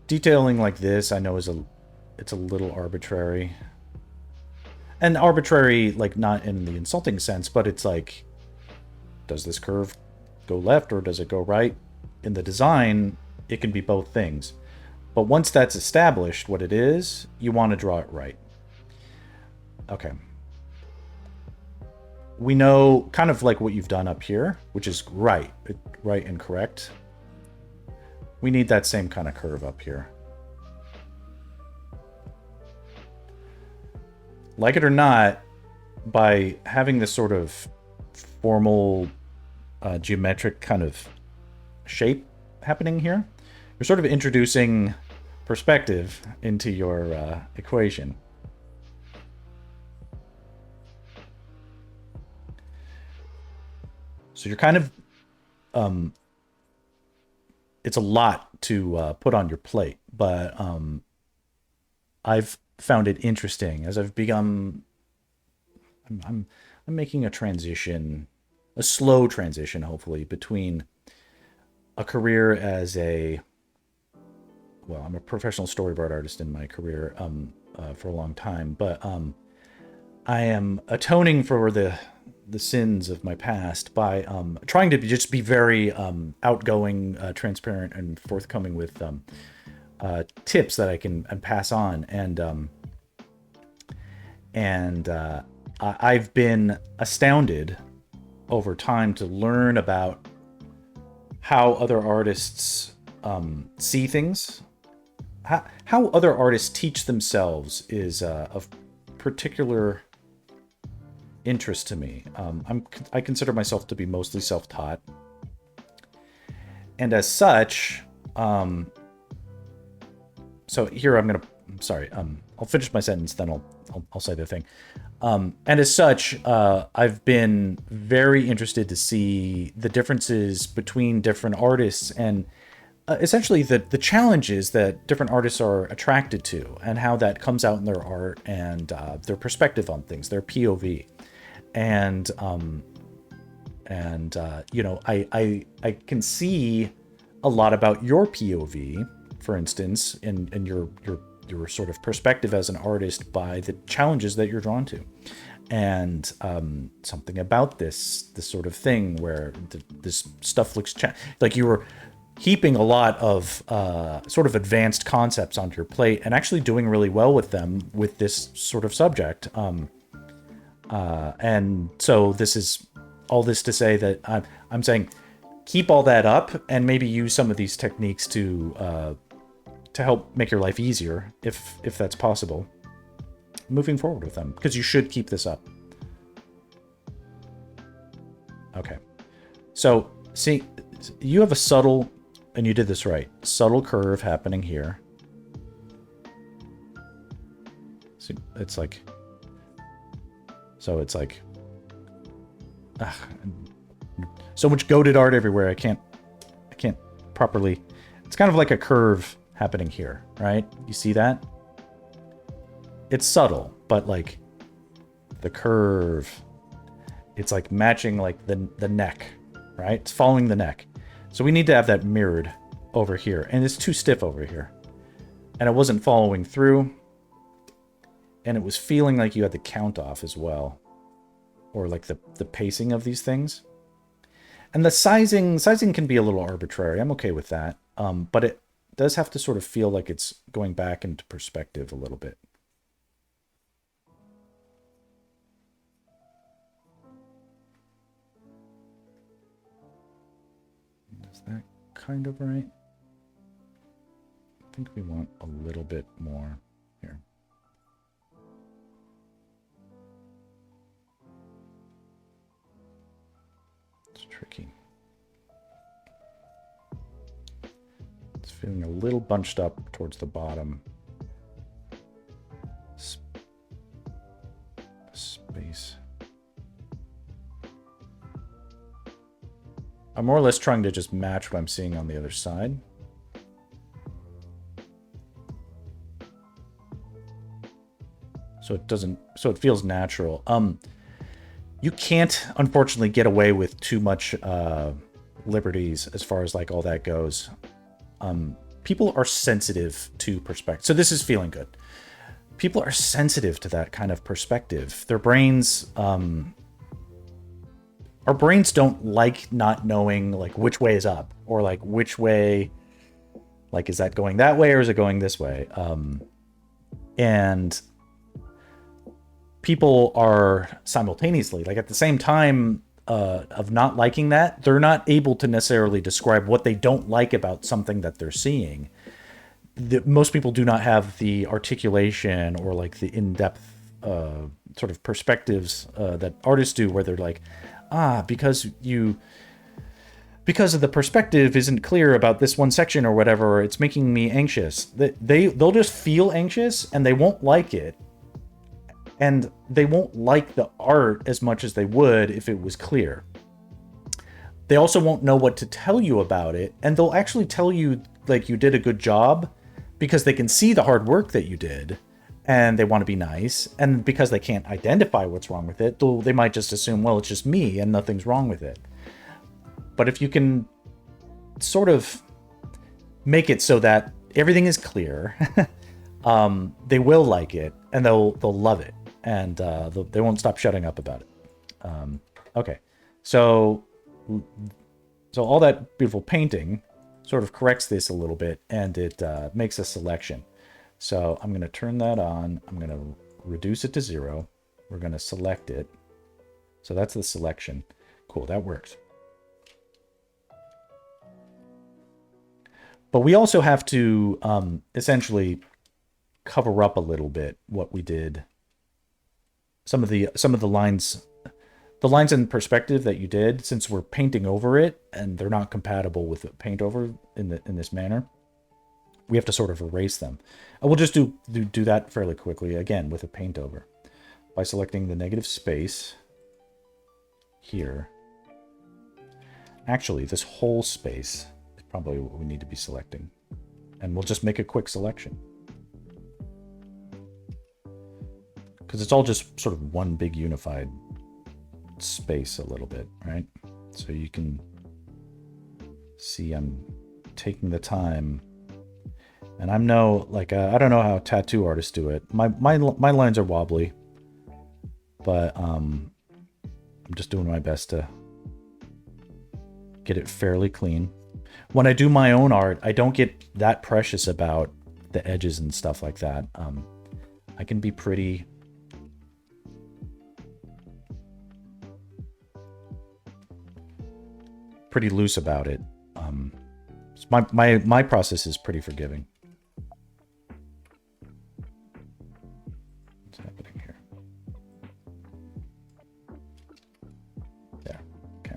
Detailing like this, I know it's a little arbitrary. And arbitrary, like, not in the insulting sense, but it's like, does this curve go left or does it go right? In the design, it can be both things. But once that's established what it is, you want to draw it right. Okay. We know kind of like what you've done up here, which is right and correct. We need that same kind of curve up here. Like it or not, by having this sort of formal geometric kind of shape happening here, you're sort of introducing perspective into your equation. So you're kind of it's a lot to put on your plate, but I've found it interesting as I've become. I'm making a transition, a slow transition, hopefully, between a career as a well, I'm a professional storyboard artist in my career for a long time, but I am atoning for the sins of my past by trying to just be very outgoing, transparent, and forthcoming with tips that I can pass on. I've been astounded over time to learn about how other artists see things. How other artists teach themselves is of particular interest to me. I consider myself to be mostly self-taught, and as such, so here I'm sorry. I'll finish my sentence, then I'll say the thing. And as such, I've been very interested to see the differences between different artists and essentially the challenges that different artists are attracted to, and how that comes out in their art and their perspective on things, their POV. And you know, I can see a lot about your POV, for instance, in your sort of perspective as an artist by the challenges that you're drawn to. And something about this sort of thing where this stuff looks like you were heaping a lot of sort of advanced concepts onto your plate and actually doing really well with them with this sort of subject. And so this is all this to say that I'm saying keep all that up and maybe use some of these techniques to help make your life easier, if that's possible, moving forward with them, because you should keep this up. Okay. So, see, you have a subtle, and you did this right, subtle curve happening here. See, it's like, so it's like, so much goated art everywhere. I can't properly, it's kind of like a curve happening here, right? You see that? It's subtle, but like the curve, it's like matching like the neck, right? It's following the neck. So we need to have that mirrored over here, and it's too stiff over here. And it wasn't following through, and it was feeling like you had the count off as well, or like the pacing of these things. And the sizing can be a little arbitrary. I'm okay with that. But it does have to sort of feel like it's going back into perspective a little bit. Is that kind of right? I think we want a little bit more here. It's tricky. It's feeling a little bunched up towards the bottom. Space. I'm more or less trying to just match what I'm seeing on the other side. So it feels natural. You can't, unfortunately, get away with too much liberties as far as like all that goes. People are sensitive to perspective. So this is feeling good. People are sensitive to that kind of perspective. Their brains, our brains don't like not knowing like which way is up, or like which way, like is that going that way or is it going this way? And people are simultaneously, like at the same time of not liking that, they're not able to necessarily describe what they don't like about something that they're seeing. Most people do not have the articulation or like the in-depth sort of perspectives that artists do, where they're like, because of the perspective isn't clear about this one section or whatever, it's making me anxious. They'll just feel anxious and they won't like it. And they won't like the art as much as they would if it was clear. They also won't know what to tell you about it, and they'll actually tell you like you did a good job because they can see the hard work that you did, and they want to be nice. And because they can't identify what's wrong with it, they might just assume, well, it's just me and nothing's wrong with it. But if you can sort of make it so that everything is clear, they will like it and they'll love it, and they won't stop shutting up about it. Okay, so all that beautiful painting sort of corrects this a little bit, and it makes a selection. So I'm going to turn that on. I'm going to reduce it to 0. We're going to select it. So that's the selection. Cool, that works. But we also have to essentially cover up a little bit what we did. Some of the lines, in perspective that you did, since we're painting over it and they're not compatible with Paintover in this manner, we have to sort of erase them. And we'll just do that fairly quickly again with a Paintover by selecting the negative space here. Actually, this whole space is probably what we need to be selecting, and we'll just make a quick selection because it's all just sort of one big unified space a little bit, right? So you can see I'm taking the time, and I'm no like I don't know how tattoo artists do it. My lines are wobbly, but I'm just doing my best to get it fairly clean. When I do my own art, I don't get that precious about the edges and stuff like that. I can be pretty loose about it. So my process is pretty forgiving. What's happening here? There. Okay.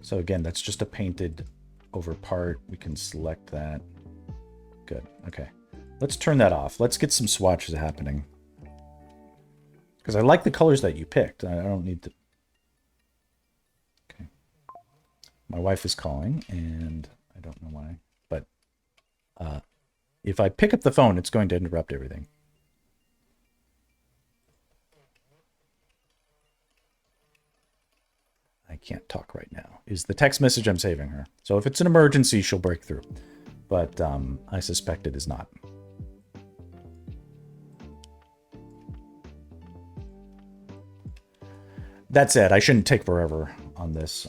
So again, that's just a painted over part. We can select that. Good. Okay. Let's turn that off. Let's get some swatches happening. Because I like the colors that you picked. I don't need to... Okay. My wife is calling, and I don't know why. But if I pick up the phone, it's going to interrupt everything. I can't talk right now, is the text message I'm saving her. So if it's an emergency, she'll break through. But I suspect it is not. That said, I shouldn't take forever on this.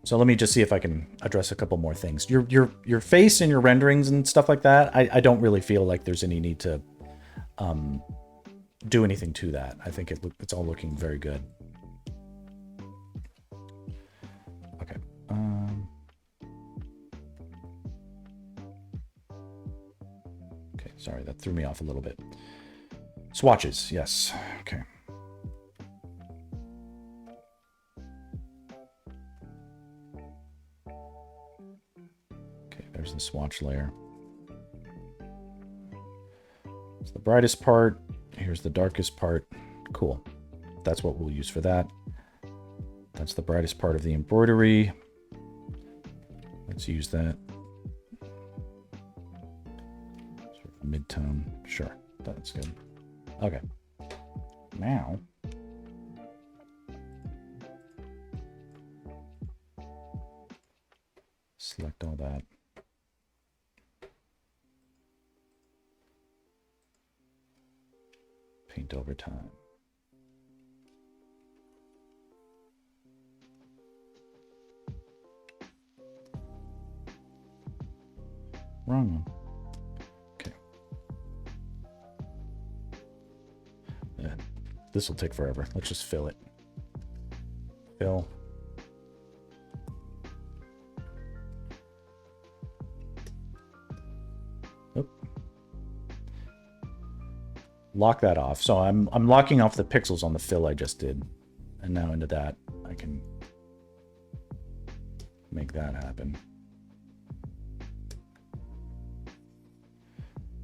So let me just see if I can address a couple more things. Your face and your renderings and stuff like that, I don't really feel like there's any need to do anything to that. I think it's all looking very good. Okay. Okay, sorry, that threw me off a little bit. Swatches, yes. Okay. There's the swatch layer. It's the brightest part. Here's the darkest part. Cool. That's what we'll use for that. That's the brightest part of the embroidery. Let's use that. Sort of mid-tone. Sure, that's good. Okay. Now, select all that. Paint over time. Wrong one. Okay. This will take forever. Let's just fill it. Fill. Lock that off. So I'm locking off the pixels on the fill I just did. And now into that, I can make that happen.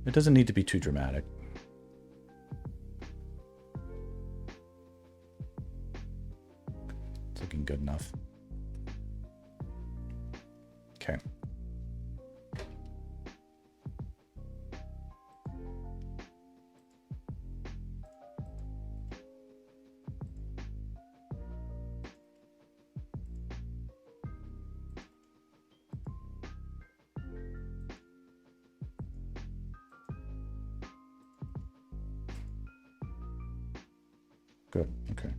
It doesn't need to be too dramatic. looking good enough. Okay. Good. Okay.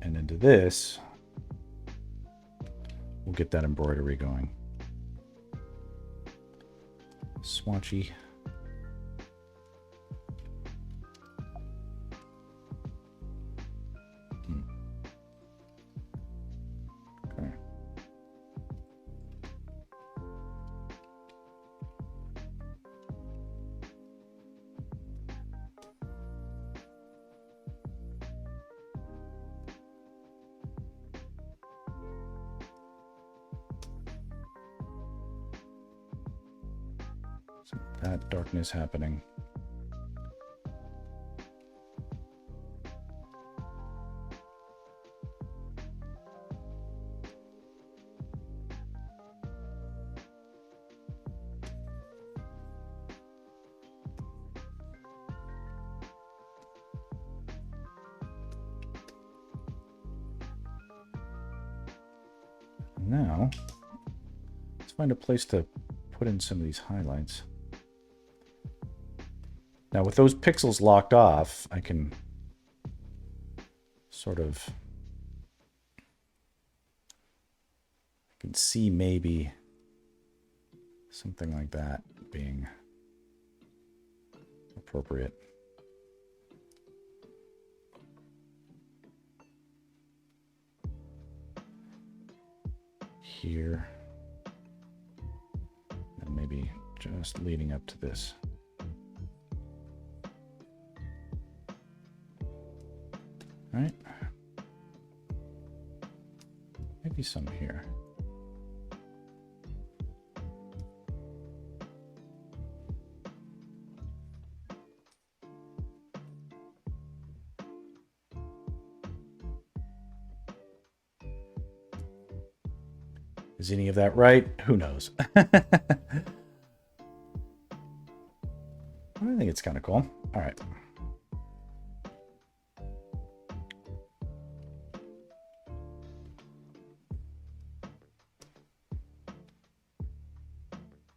And into this, we'll get that embroidery going. Swatchy. Okay. So that darkness happening. Now, let's find a place to put in some of these highlights. Now, with those pixels locked off, I can sort of... I can see maybe something like that being appropriate. Here. And maybe just leading up to this. All right. Maybe some here. Is any of that right? Who knows? I think it's kind of cool. All right.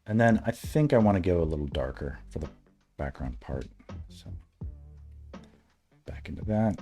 And then I think I want to go a little darker for the background part. So back into that.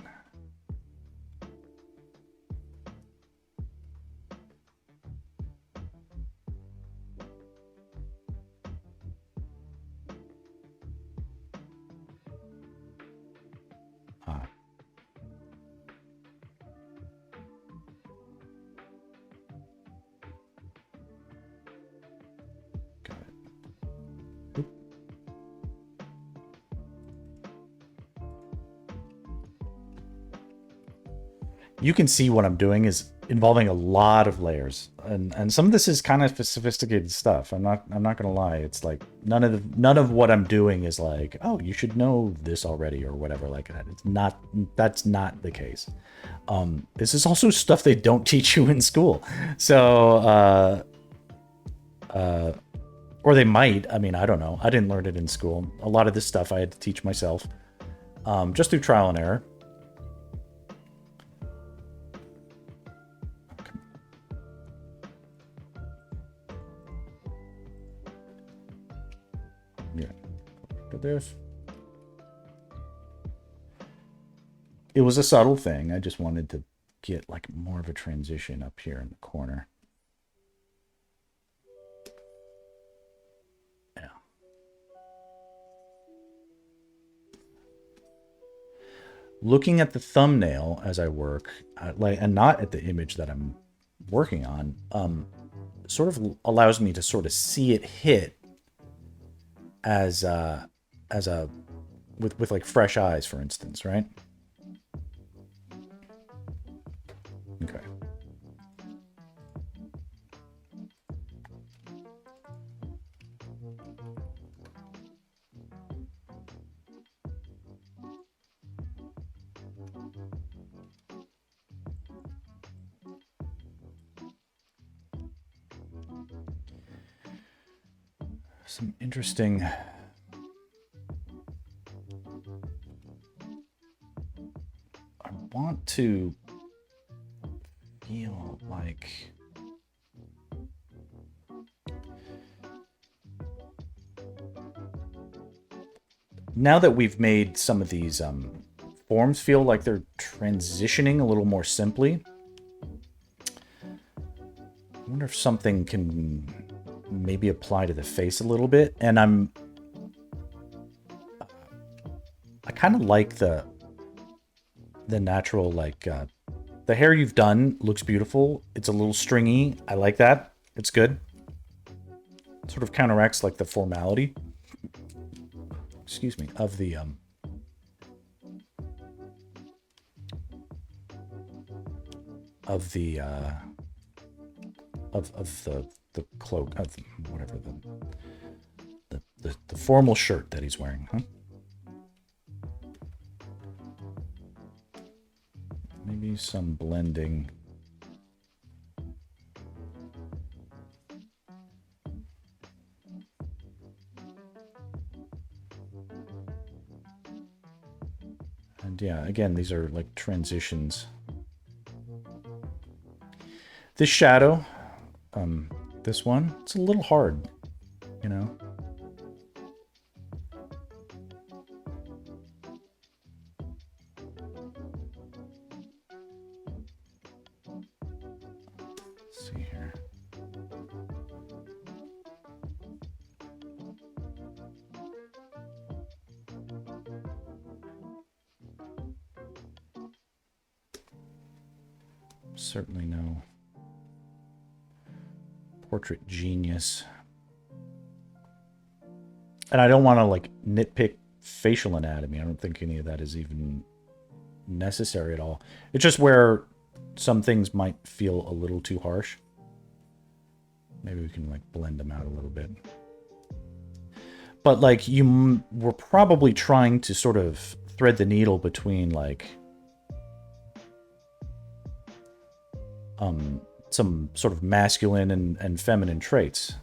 You can see what I'm doing is involving a lot of layers, and some of this is kind of sophisticated stuff. I'm not gonna lie. It's like none of what I'm doing is like, oh, you should know this already or whatever like that. It's not. That's not the case. This is also stuff they don't teach you in school. So, or they might. I mean, I don't know. I didn't learn it in school. A lot of this stuff I had to teach myself, just through trial and error. This. It was a subtle thing. I just wanted to get like more of a transition up here in the corner. Yeah. Looking at the thumbnail as I work, and not at the image that I'm working on, sort of allows me to sort of see it hit as with like fresh eyes, for instance, right? Okay. some interesting... I want to feel like... Now that we've made some of these forms feel like they're transitioning a little more simply, I wonder if something can maybe apply to the face a little bit. And I kind of like the natural, like, the hair you've done looks beautiful. It's a little stringy. I like that. It's good. It sort of counteracts, like, the formality, excuse me, of the the cloak, of whatever, the formal shirt that he's wearing, huh? Maybe some blending. And yeah, again, these are like transitions. This shadow, this one, it's a little hard, you know? Let's see here. Certainly no portrait genius. And I don't want to like nitpick facial anatomy. I don't think any of that is even necessary at all. It's just where some things might feel a little too harsh. Maybe we can like blend them out a little bit. But like you were probably trying to sort of thread the needle between like some sort of masculine and feminine traits.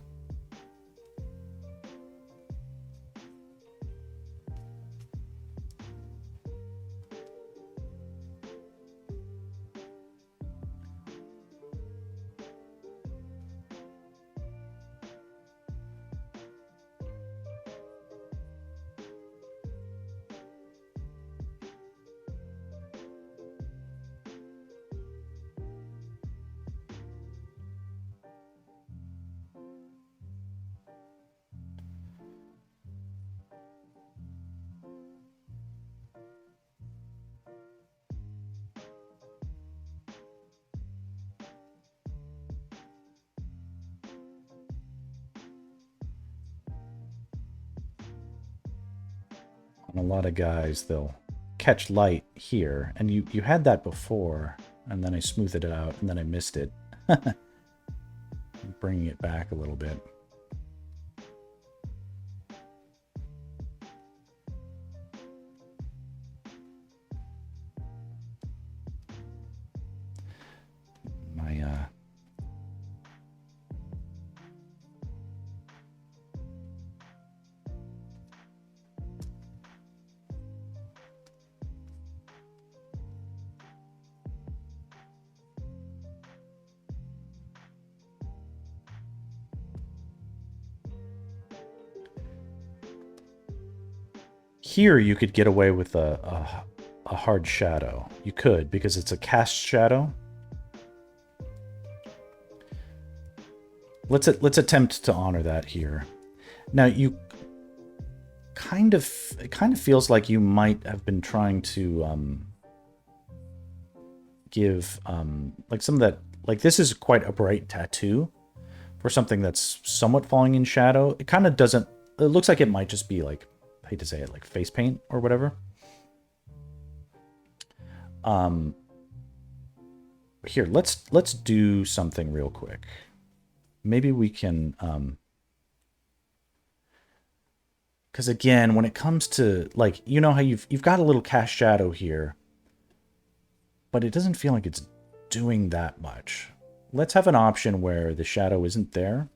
A lot of guys, they'll catch light here, and you had that before, and then I smoothed it out, and then I missed it. Bringing it back a little bit. Here you could get away with a hard shadow. You could, because it's a cast shadow. Let's attempt to honor that here. Now you it kind of feels like you might have been trying to give like some of that, like this is quite a bright tattoo for something that's somewhat falling in shadow. It kind of doesn't, it looks like it might just be like, I hate to say it, like face paint or whatever. Here, let's do something real quick. Maybe we can, because again, when it comes to like, you know how you've got a little cast shadow here, but it doesn't feel like it's doing that much. Let's have an option where the shadow isn't there.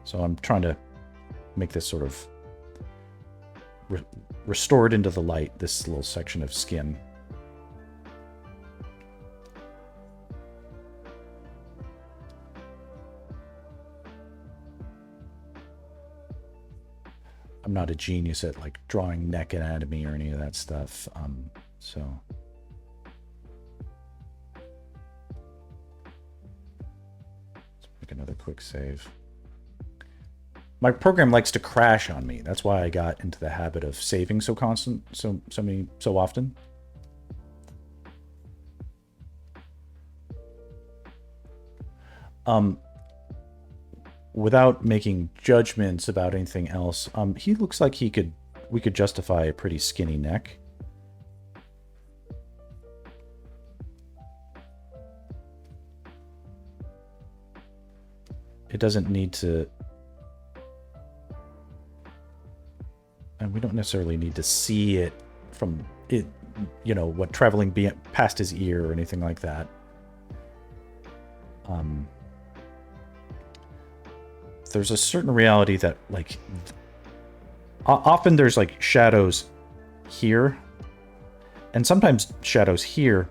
So I'm trying to make this sort of restored into the light, this little section of skin. I'm not a genius at like drawing neck anatomy or any of that stuff. So let's make another quick save. My program likes to crash on me. That's why I got into the habit of saving so often. Without making judgments about anything else, he looks like we could justify a pretty skinny neck. It doesn't need to, and we don't necessarily need to see it from it, you know, what traveling past his ear or anything like that. There's a certain reality that, like, often there's like shadows here, and sometimes shadows here.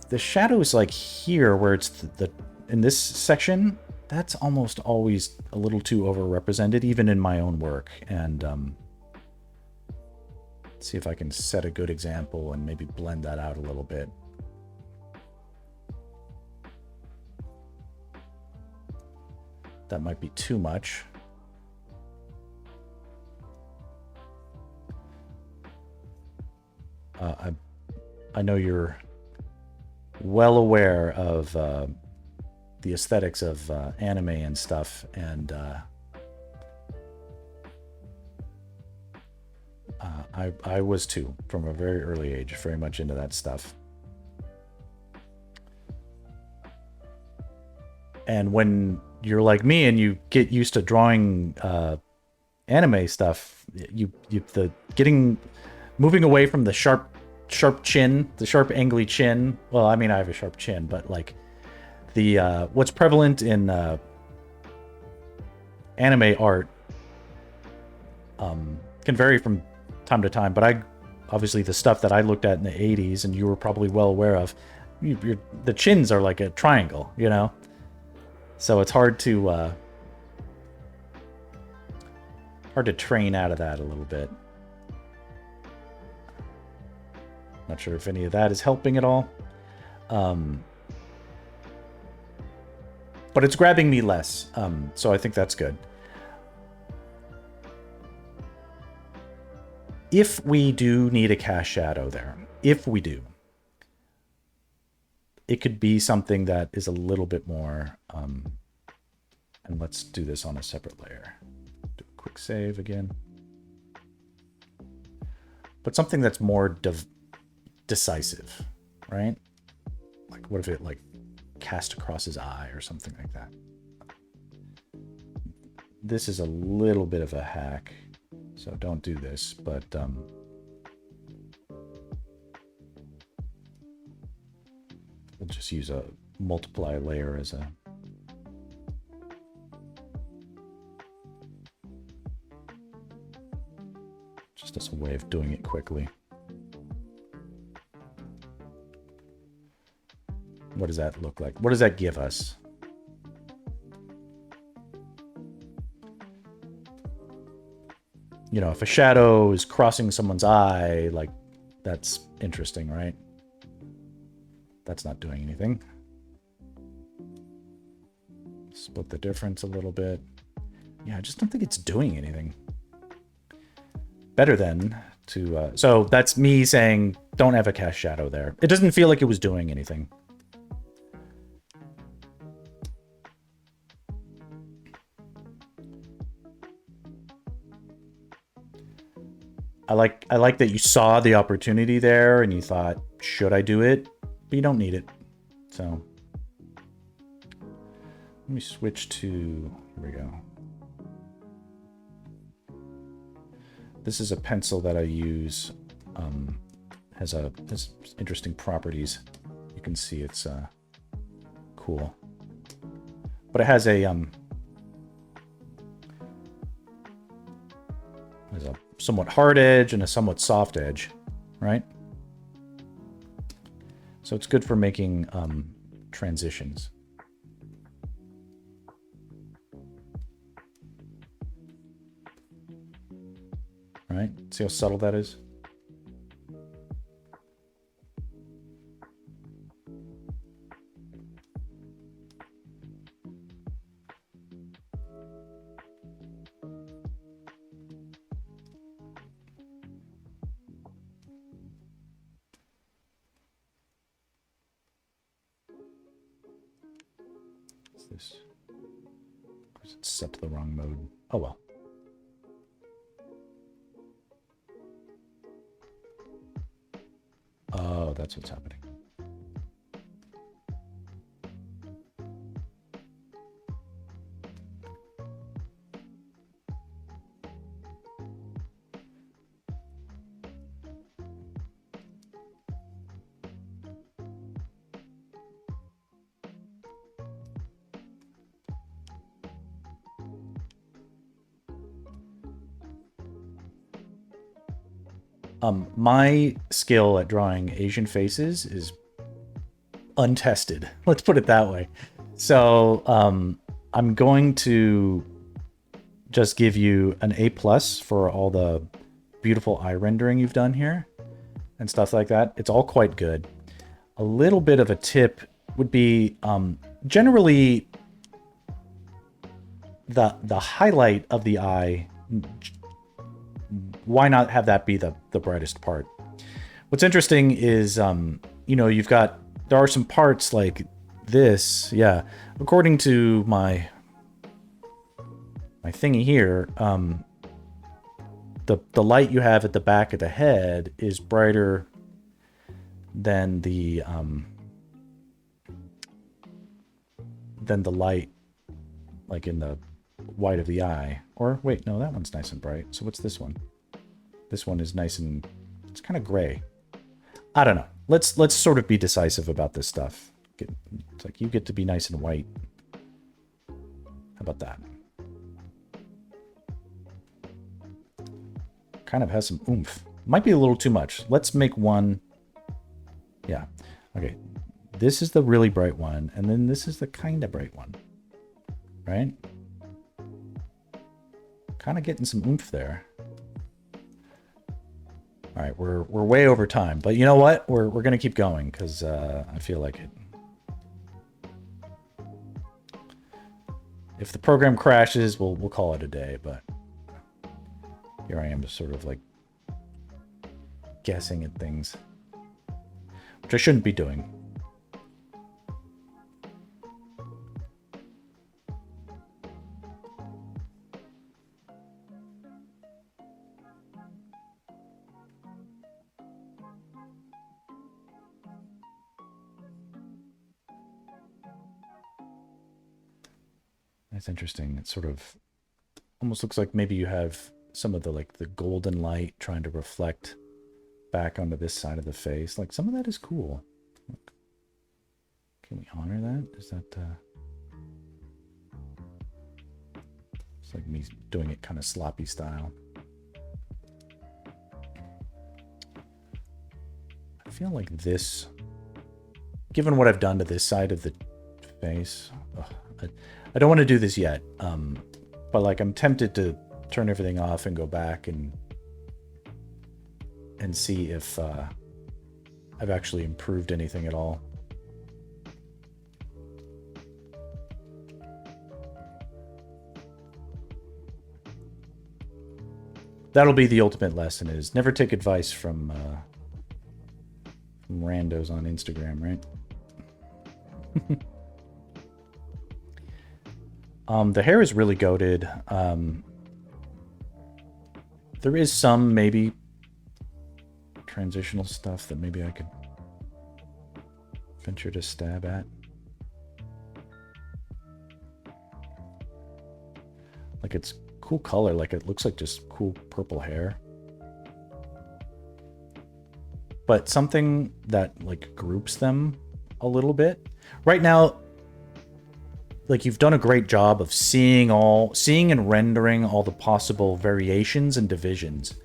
The shadows like here, where it's the in this section, that's almost always a little too overrepresented, even in my own work. And let's see if I can set a good example and maybe blend that out a little bit. That might be too much. I know you're well aware of the aesthetics of anime and stuff, and I was too, from a very early age, very much into that stuff. And when you're like me and you get used to drawing anime stuff, moving away from the sharp chin, the sharp angly chin. Well, I mean, I have a sharp chin, but like the what's prevalent in anime art can vary from time to time. But obviously the stuff that I looked at in the 80s, and you were probably well aware of, the chins are like a triangle, you know. So it's hard to train out of that a little bit. Not sure if any of that is helping at all. But it's grabbing me less, so I think that's good. If we do need a cast shadow there, if we do, it could be something that is a little bit more, and let's do this on a separate layer. Do a quick save again. But something that's more decisive, right? Like, what if it like cast across his eye or something like that? This is a little bit of a hack, so don't do this, but we'll just use a multiply layer as a way of doing it quickly. What does that look like? What does that give us? You know, if a shadow is crossing someone's eye, like, that's interesting, right? That's not doing anything. Split the difference a little bit. Yeah, I just don't think it's doing anything. Better than to... so that's me saying, don't have a cast shadow there. It doesn't feel like it was doing anything. I like that you saw the opportunity there and you thought, should I do it? But you don't need it. So let me switch to, here we go. This is a pencil that I use. Has interesting properties. You can see it's cool. But it has a somewhat hard edge and a somewhat soft edge, right? So it's good for making transitions. Right? See how subtle that is? What's this? Of course, it's set to the wrong mode. Oh well. Oh, that's what's happening. My skill at drawing Asian faces is untested. Let's put it that way. So I'm going to just give you an A+ for all the beautiful eye rendering you've done here and stuff like that. It's all quite good. A little bit of a tip would be generally the highlight of the eye. Why not have that be the brightest part? What's interesting is, you know, there are some parts like this. Yeah. According to my thingy here, the light you have at the back of the head is brighter than the light like in the white of the eye. Or wait, no, that one's nice and bright. So what's this one? This one is nice and it's kind of gray. I don't know. Let's sort of be decisive about this stuff. It's like you get to be nice and white. How about that? Kind of has some oomph. Might be a little too much. Let's make one. Yeah. Okay. This is the really bright one, and then this is the kind of bright one. Right? Kind of getting some oomph there. All right, we're way over time, but you know what? We're gonna keep going because I feel like it. If the program crashes, we'll call it a day. But here I am, just sort of like guessing at things, which I shouldn't be doing. That's interesting. It sort of almost looks like maybe you have some of the the golden light trying to reflect back onto this side of the face. Like some of that is cool. Look. Can we honor that? Is that it's like me doing it kind of sloppy style. I feel like this, given what I've done to this side of the face, I don't want to do this yet, but like I'm tempted to turn everything off and go back and see if I've actually improved anything at all. That'll be the ultimate lesson: is never take advice from randos on Instagram, right? The hair is really goated. There is some maybe transitional stuff that maybe I could venture to stab at. Like it's cool color, like it looks like just cool purple hair. But something that like groups them a little bit. Right now, like you've done a great job of seeing and rendering all the possible variations and divisions.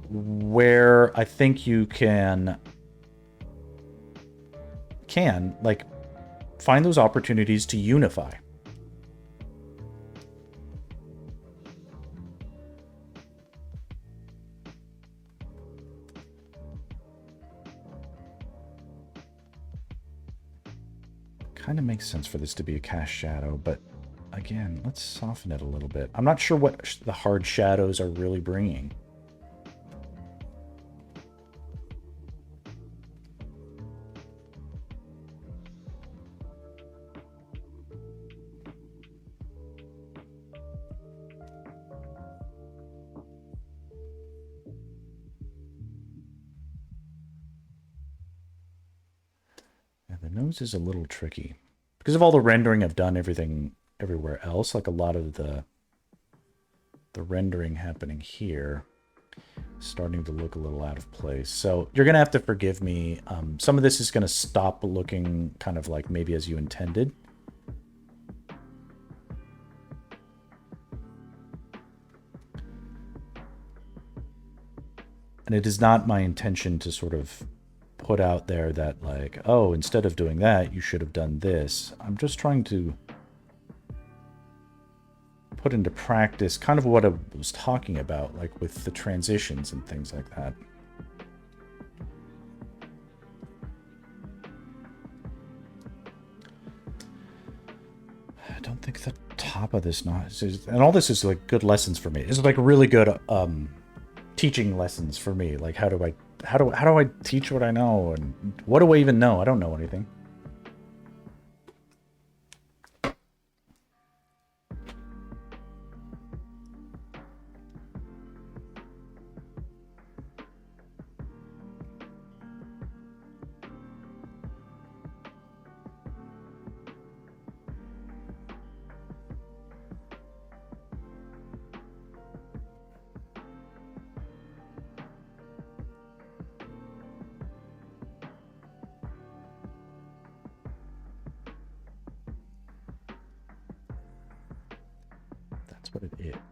where I think you can like find those opportunities to unify. Kind of makes sense for this to be a cast shadow, but again, let's soften it a little bit. I'm not sure what the hard shadows are really bringing. The nose is a little tricky because of all the rendering I've done everywhere else. Like a lot of the rendering happening here starting to look a little out of place. So you're gonna have to forgive me. Some of this is gonna stop looking kind of like maybe as you intended. And it is not my intention to sort of put out there that like, oh, instead of doing that, you should have done this. I'm just trying to put into practice kind of what I was talking about, like with the transitions and things like that. I don't think the top of this and all this is like good lessons for me. It's like really good teaching lessons for me. Like how do I teach what I know, and what do I even know? I don't know anything.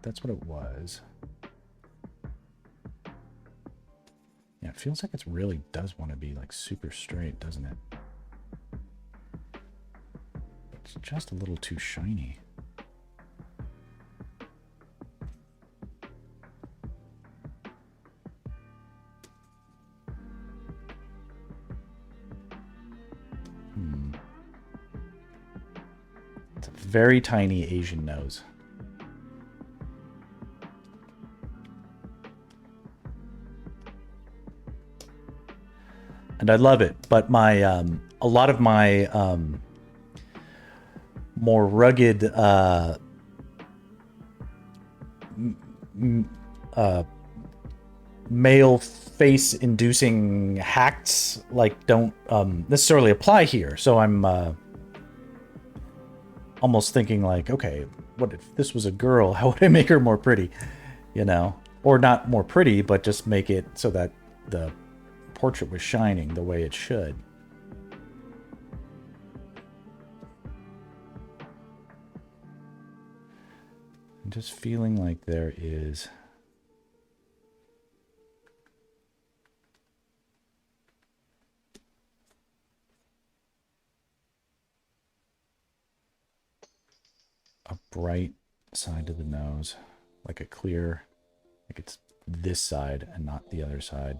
That's what it was. Yeah, it feels like it really does want to be like super straight, doesn't it? It's just a little too shiny. It's a very tiny Asian nose. And I love it, but my a lot of my more rugged male face inducing hacks like don't necessarily apply here. So I'm almost thinking like, okay, what if this was a girl? How would I make her more pretty? You know, or not more pretty, but just make it so that the portrait was shining the way it should. I'm just feeling like there is a bright side to the nose, like a clear, like it's this side and not the other side.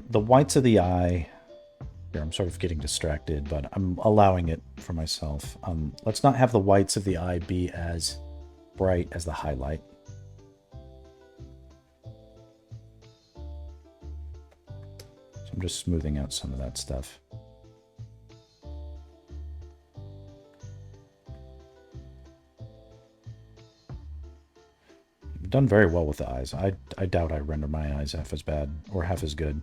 The whites of the eye Here, I'm sort of getting distracted, but I'm allowing it for myself. Let's not have the whites of the eye be as bright as the highlight. So I'm just smoothing out some of that stuff. I've done very well with the eyes. I doubt I render my eyes half as bad or half as good.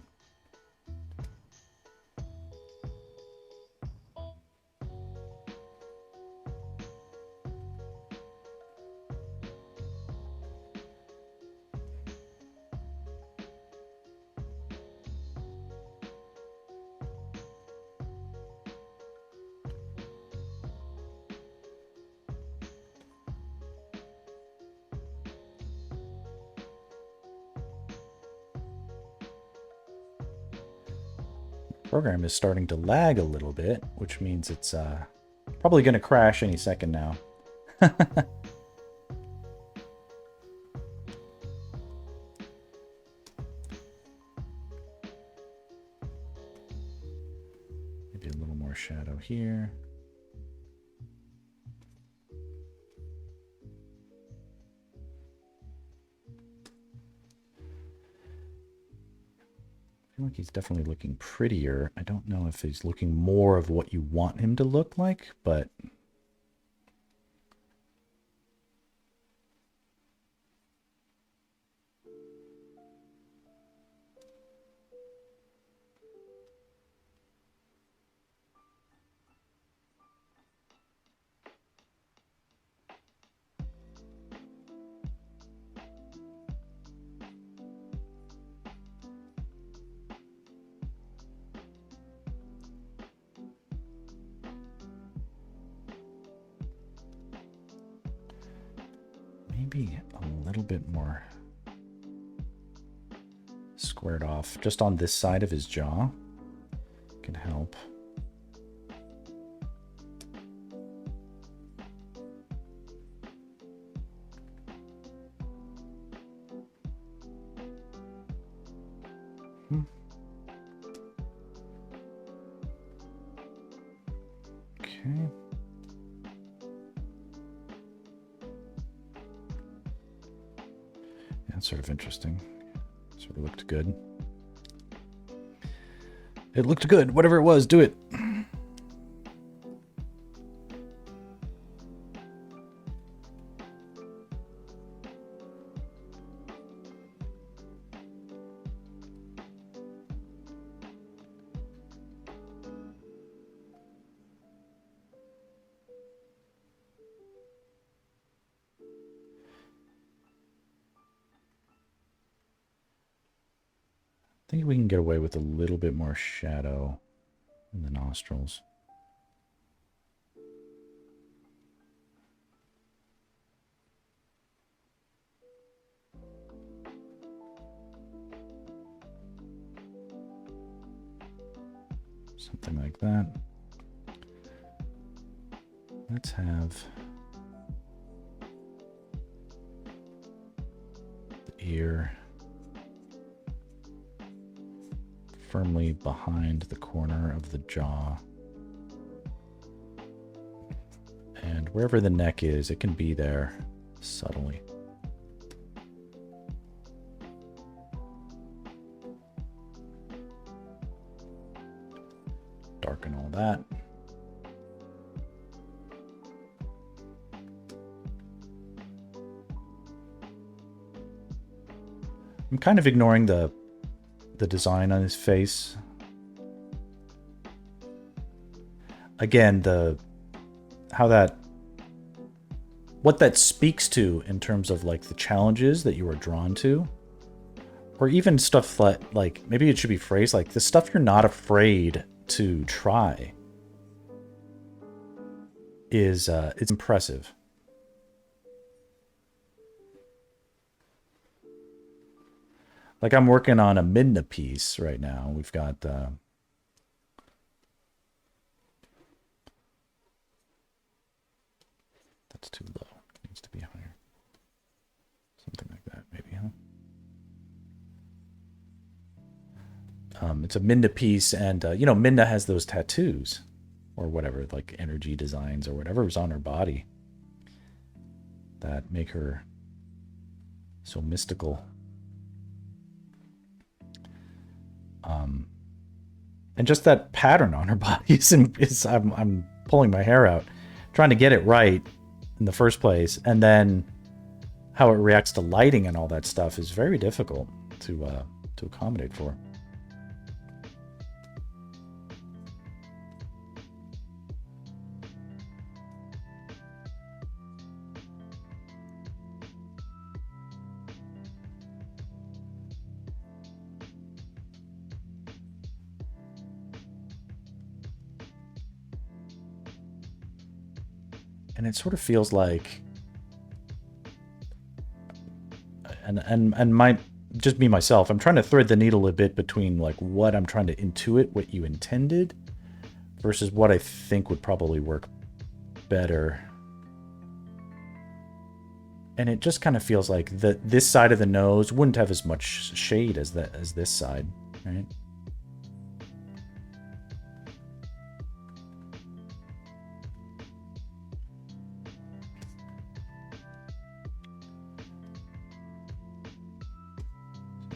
Program is starting to lag a little bit, which means it's probably going to crash any second now. Maybe a little more shadow here. I feel like he's definitely looking prettier. I don't know if he's looking more of what you want him to look like, but maybe a little bit more squared off just on this side of his jaw can help. Okay. That's sort of interesting. Sort of looked good. It looked good. Whatever it was, do it. I think we can get away with a little bit more shadow in the nostrils. Something like that. Let's have the ear firmly behind the corner of the jaw. And wherever the neck is, it can be there subtly. Darken all that. I'm kind of ignoring the design on his face. Again, what that speaks to in terms of like the challenges that you are drawn to, or even stuff like maybe it should be phrased like the stuff you're not afraid to try is it's impressive. Like I'm working on a Midna piece right now. We've got that's too low. It needs to be higher. Something like that, maybe, huh? It's a Minda piece, and you know, Minda has those tattoos or whatever, like energy designs or whatever was on her body that make her so mystical. And just that pattern on her body is I'm pulling my hair out, trying to get it right in the first place, and then how it reacts to lighting and all that stuff is very difficult to accommodate for. And it sort of feels like, and might just be myself, I'm trying to thread the needle a bit between like what I'm trying to intuit, what you intended, versus what I think would probably work better. And it just kind of feels like this side of the nose wouldn't have as much shade as this side, right?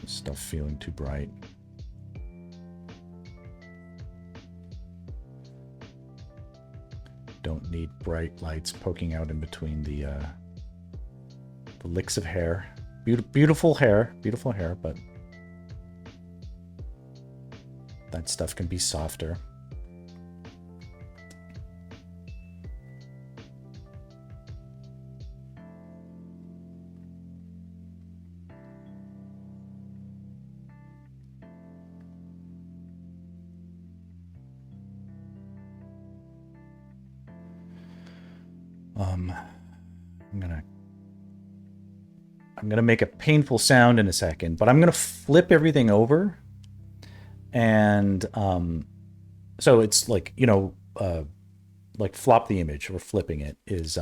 Stuff feeling too bright. Don't need bright lights poking out in between the licks of hair. Beautiful hair, but that stuff can be softer. I'm gonna make a painful sound in a second, but I'm gonna flip everything over, and so it's like, you know, like flop the image or flipping it is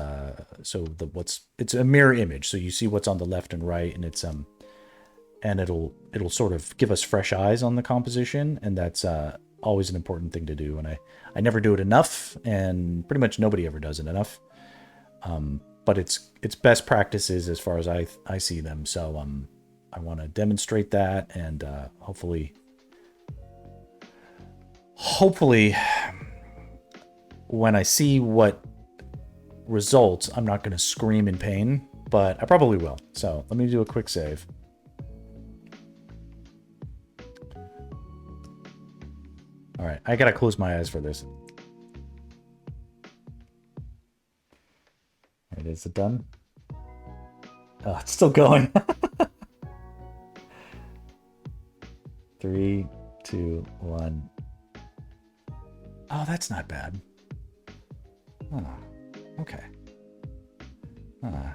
so it's a mirror image, so you see what's on the left and right, and it's and it'll sort of give us fresh eyes on the composition, and that's always an important thing to do, and I never do it enough, and pretty much nobody ever does it enough. But it's best practices as far as I see them. So I want to demonstrate that, and hopefully when I see what results, I'm not going to scream in pain, but I probably will. So let me do a quick save. All right, I gotta close my eyes for this. Is it done? Oh, it's still going. 3, 2, 1. Oh, that's not bad. Oh, okay. Ah,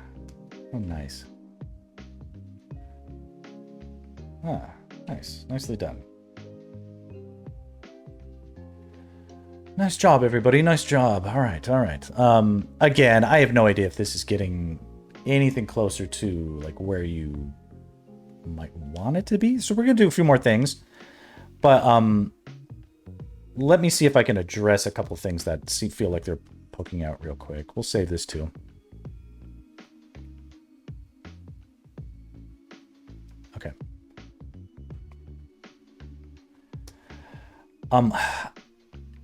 oh, nice. Ah, nice. Nicely done. Nice job, everybody. Nice job. All right, all right. Again, I have no idea if this is getting anything closer to like where you might want it to be. So we're gonna do a few more things, but let me see if I can address a couple things that feel like they're poking out real quick. We'll save this too. Okay.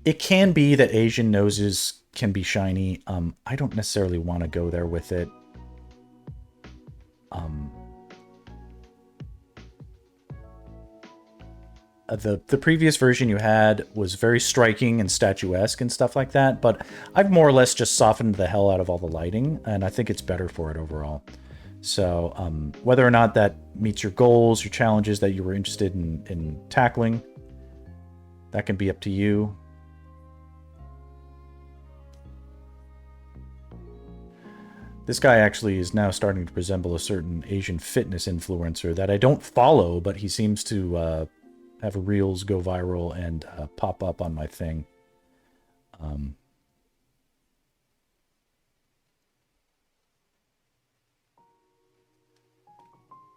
It can be that Asian noses can be shiny. I don't necessarily want to go there with it. The previous version you had was very striking and statuesque and stuff like that, but I've more or less just softened the hell out of all the lighting, and I think it's better for it overall. So whether or not that meets your goals, your challenges that you were interested in tackling, that can be up to you. This guy actually is now starting to resemble a certain Asian fitness influencer that I don't follow, but he seems to have reels go viral and pop up on my thing.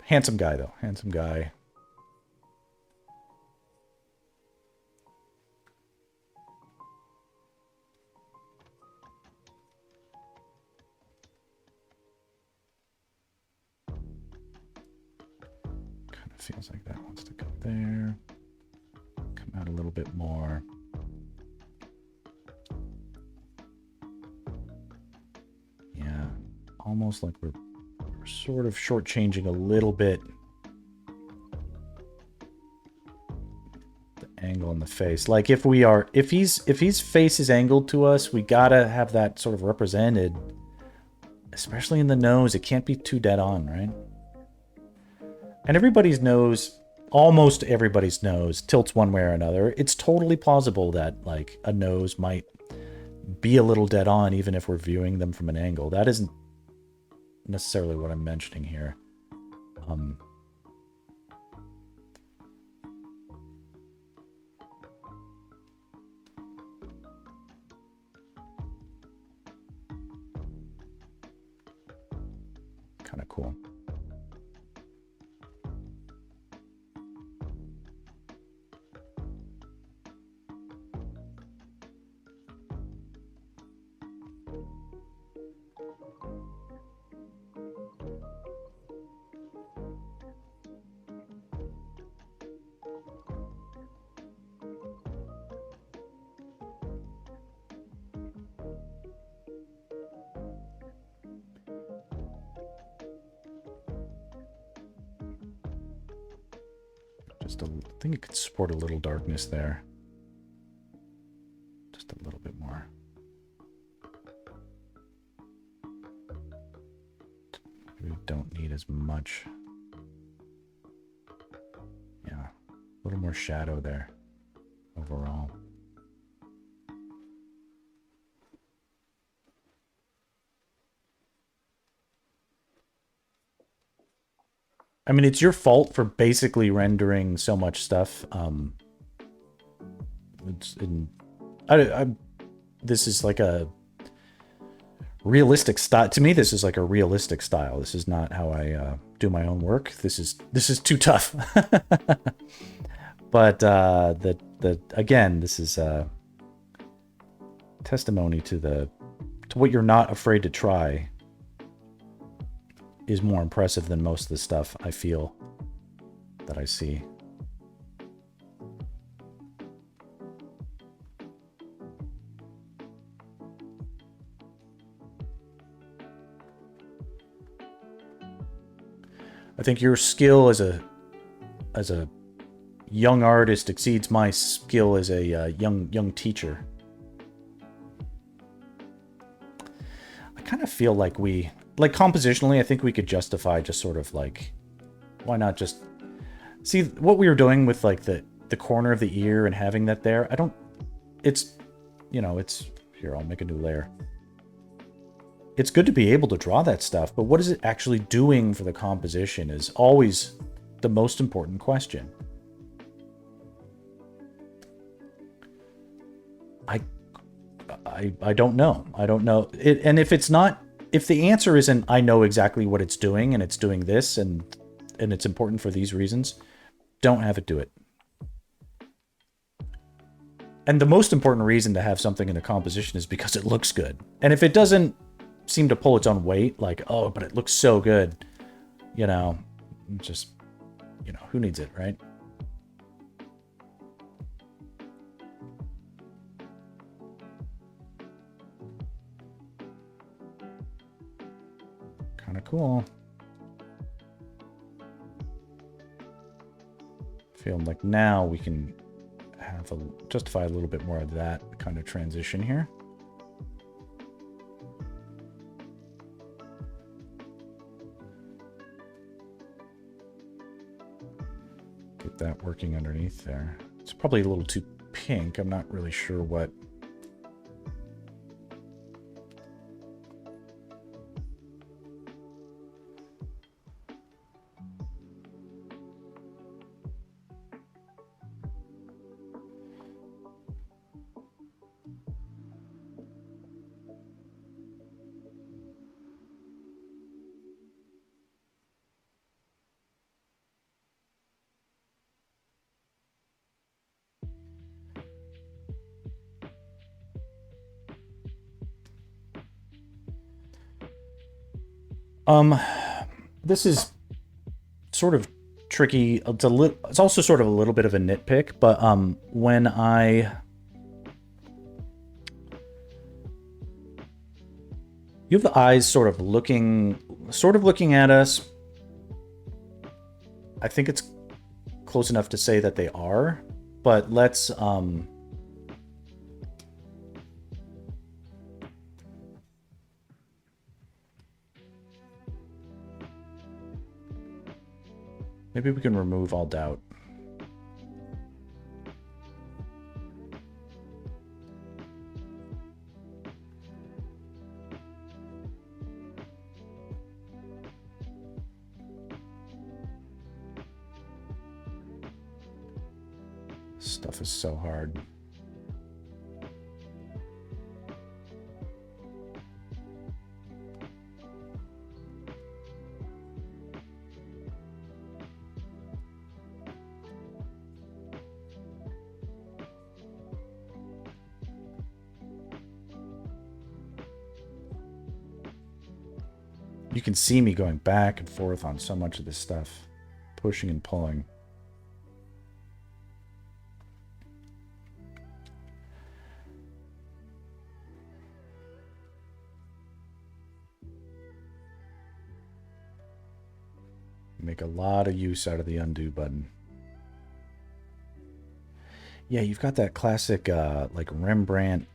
Handsome guy, though. Handsome guy. feels like that wants to go there. Come out a little bit more. Yeah, almost like we're sort of shortchanging a little bit the angle in the face. Like if his face is angled to us, we gotta have that sort of represented, especially in the nose. It can't be too dead on, right? And everybody's nose, almost everybody's nose, tilts one way or another. It's totally plausible that like a nose might be a little dead on even if we're viewing them from an angle. That isn't necessarily what I'm mentioning here. Kind of cool. I think it could support a little darkness there. Just a little bit more. We don't need as much. Yeah, a little more shadow there overall. I mean, it's your fault for basically rendering so much stuff. This is like a realistic style. To me, this is like a realistic style. This is not how I do my own work. This is too tough. But again, this is testimony to what you're not afraid to try. Is more impressive than most of the stuff I feel that I see. I think your skill as a young artist exceeds my skill as a young teacher. I kind of feel like compositionally, I think we could justify just sort of like, why not just see what we were doing with like the corner of the ear and having that there. It's here, I'll make a new layer. It's good to be able to draw that stuff, but what is it actually doing for the composition is always the most important question. I don't know. I don't know. And if it's not, if the answer isn't, I know exactly what it's doing and it's doing this and it's important for these reasons, don't have it do it. And the most important reason to have something in a composition is because it looks good. And if it doesn't seem to pull its own weight, like, oh, but it looks so good, just, who needs it, right? Kind of cool. Feeling like now we can justify a little bit more of that kind of transition here. Get that working underneath there. It's probably a little too pink. I'm not really sure what. This is sort of tricky. It's also sort of a little bit of a nitpick, but when you have the eyes sort of looking at us. I think it's close enough to say that they are, but let's maybe we can remove all doubt. Stuff is so hard. You can see me going back and forth on so much of this stuff, pushing and pulling. Make a lot of use out of the undo button. Yeah, you've got that classic like Rembrandt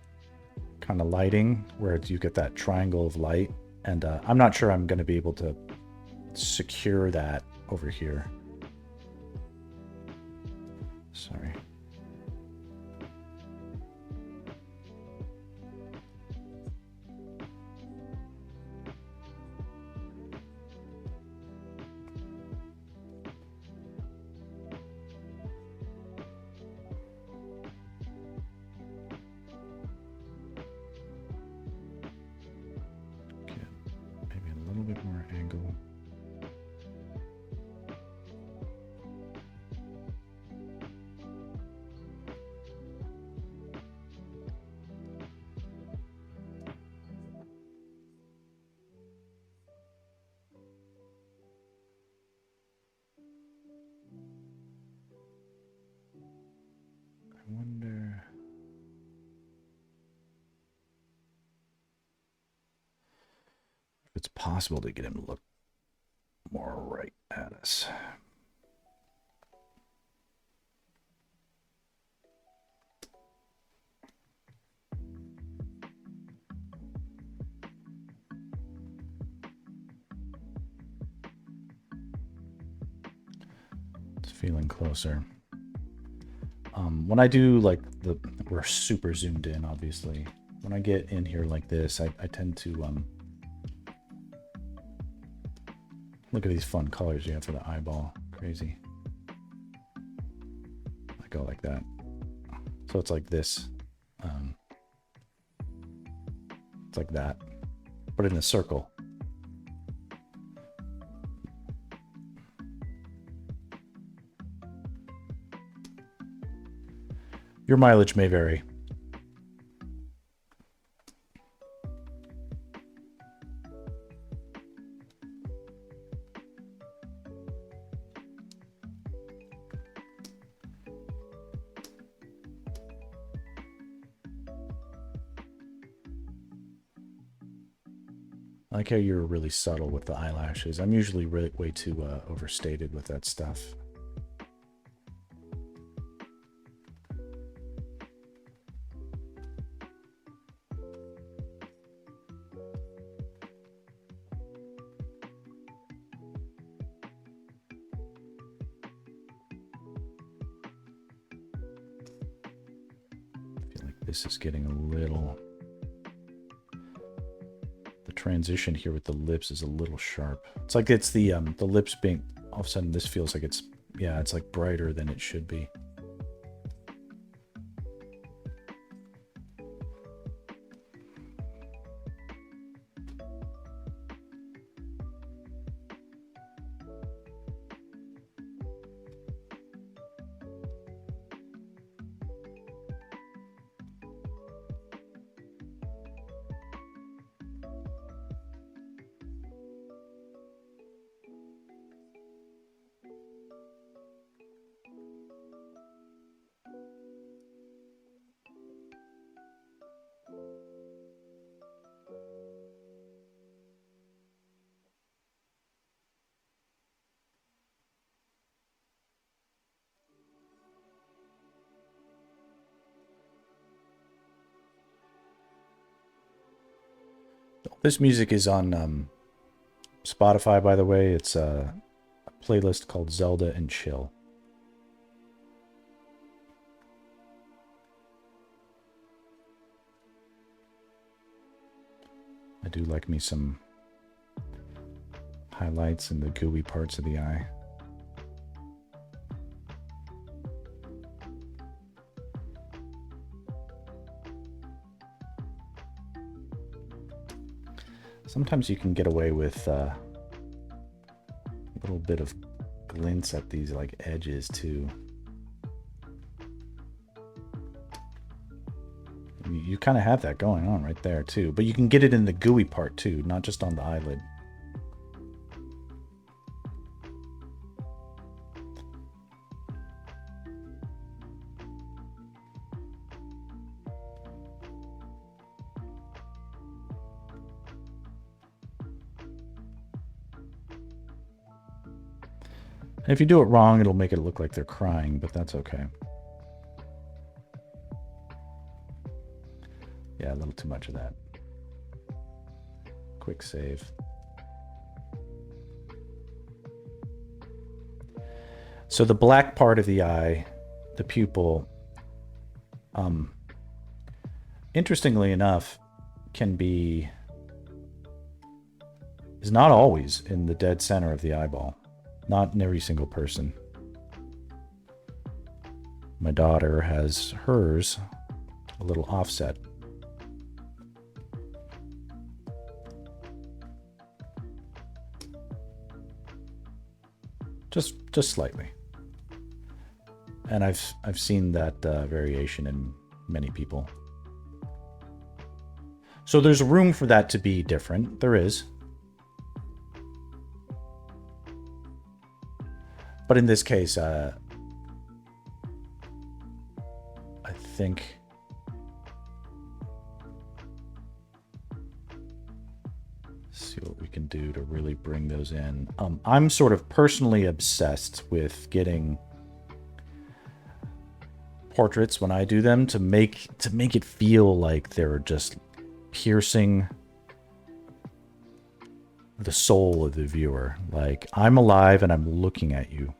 kind of lighting where you get that triangle of light, and I'm not sure I'm going to be able to secure that over here. Sorry. It's possible to get him to look more right at us. It's feeling closer. When I do like we're super zoomed in, obviously. When I get in here like this, I tend to look at these fun colors you have for the eyeball. Crazy. I go like that. So it's like this. It's like that, but in a circle. Your mileage may vary. I like how you're really subtle with the eyelashes. I'm usually way too overstated with that stuff. I feel like this is getting a little... transition here with the lips is a little sharp. It's like it's the lips being, all of a sudden this feels like it's, yeah, it's like brighter than it should be. This music is on Spotify, by the way. It's a playlist called Zelda and Chill. I do like me some highlights in the gooey parts of the eye. Sometimes you can get away with a little bit of glints at these like edges too. You kind of have that going on right there too, but you can get it in the gooey part too, not just on the eyelid. And if you do it wrong, it'll make it look like they're crying, but that's okay. Yeah, a little too much of that. Quick save. So the black part of the eye, the pupil, interestingly enough, is not always in the dead center of the eyeball. Not in every single person. My daughter has hers a little offset. Just slightly. And I've seen that variation in many people. So there's room for that to be different. There is. But in this case, I think let's see what we can do to really bring those in. I'm sort of personally obsessed with getting portraits when I do them to make it feel like they're just piercing the soul of the viewer. Like, I'm alive and I'm looking at you.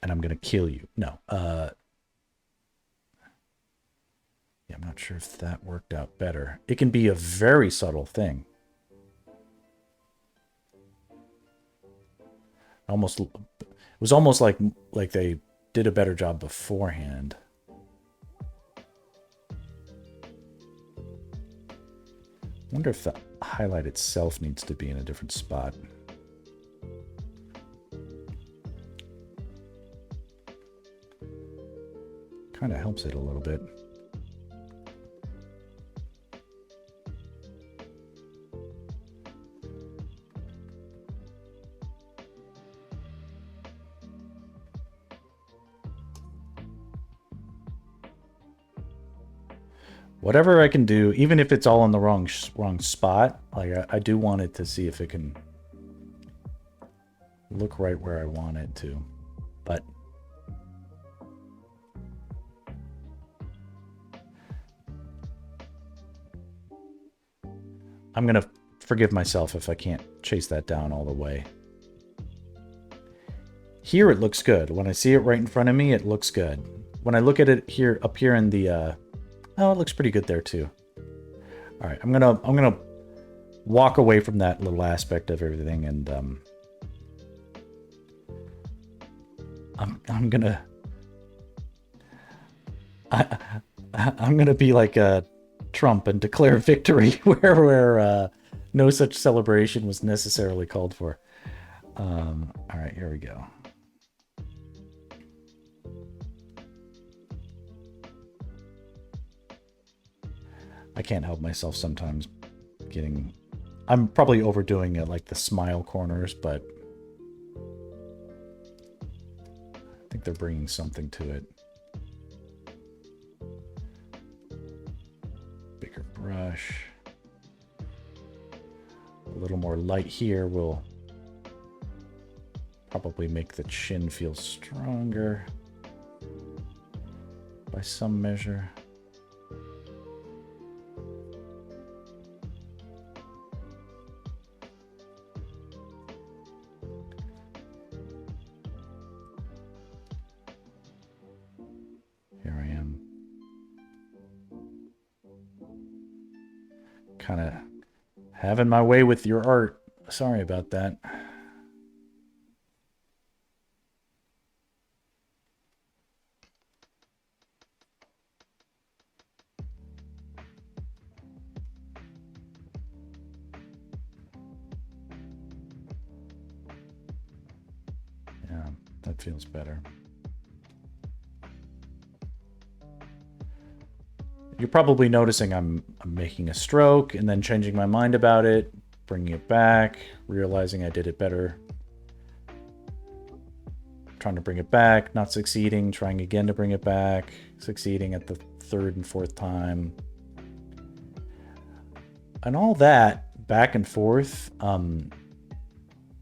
And I'm gonna kill you. No. Yeah, I'm not sure if that worked out better. It can be a very subtle thing. It was almost like they did a better job beforehand. I wonder if the highlight itself needs to be in a different spot. Kind of helps it a little bit. Whatever I can do, even if it's all in the wrong spot, like I do want it to see if it can look right where I want it to. But I'm going to forgive myself if I can't chase that down all the way. Here it looks good. When I see it right in front of me, it looks good. When I look at it here, up here in the oh, it looks pretty good there too. All right, I'm gonna walk away from that little aspect of everything, and I'm gonna be like Trump and declare victory where no such celebration was necessarily called for. All right, here we go. I can't help myself sometimes I'm probably overdoing it, like the smile corners, but I think they're bringing something to it. Bigger brush. A little more light here will probably make the chin feel stronger by some measure. kind of having my way with your art. Sorry about that. Yeah, that feels better. You're probably noticing I'm making a stroke and then changing my mind about it, bringing it back, realizing I did it better. Trying to bring it back, not succeeding, trying again to bring it back, succeeding at the third and fourth time. And all that back and forth,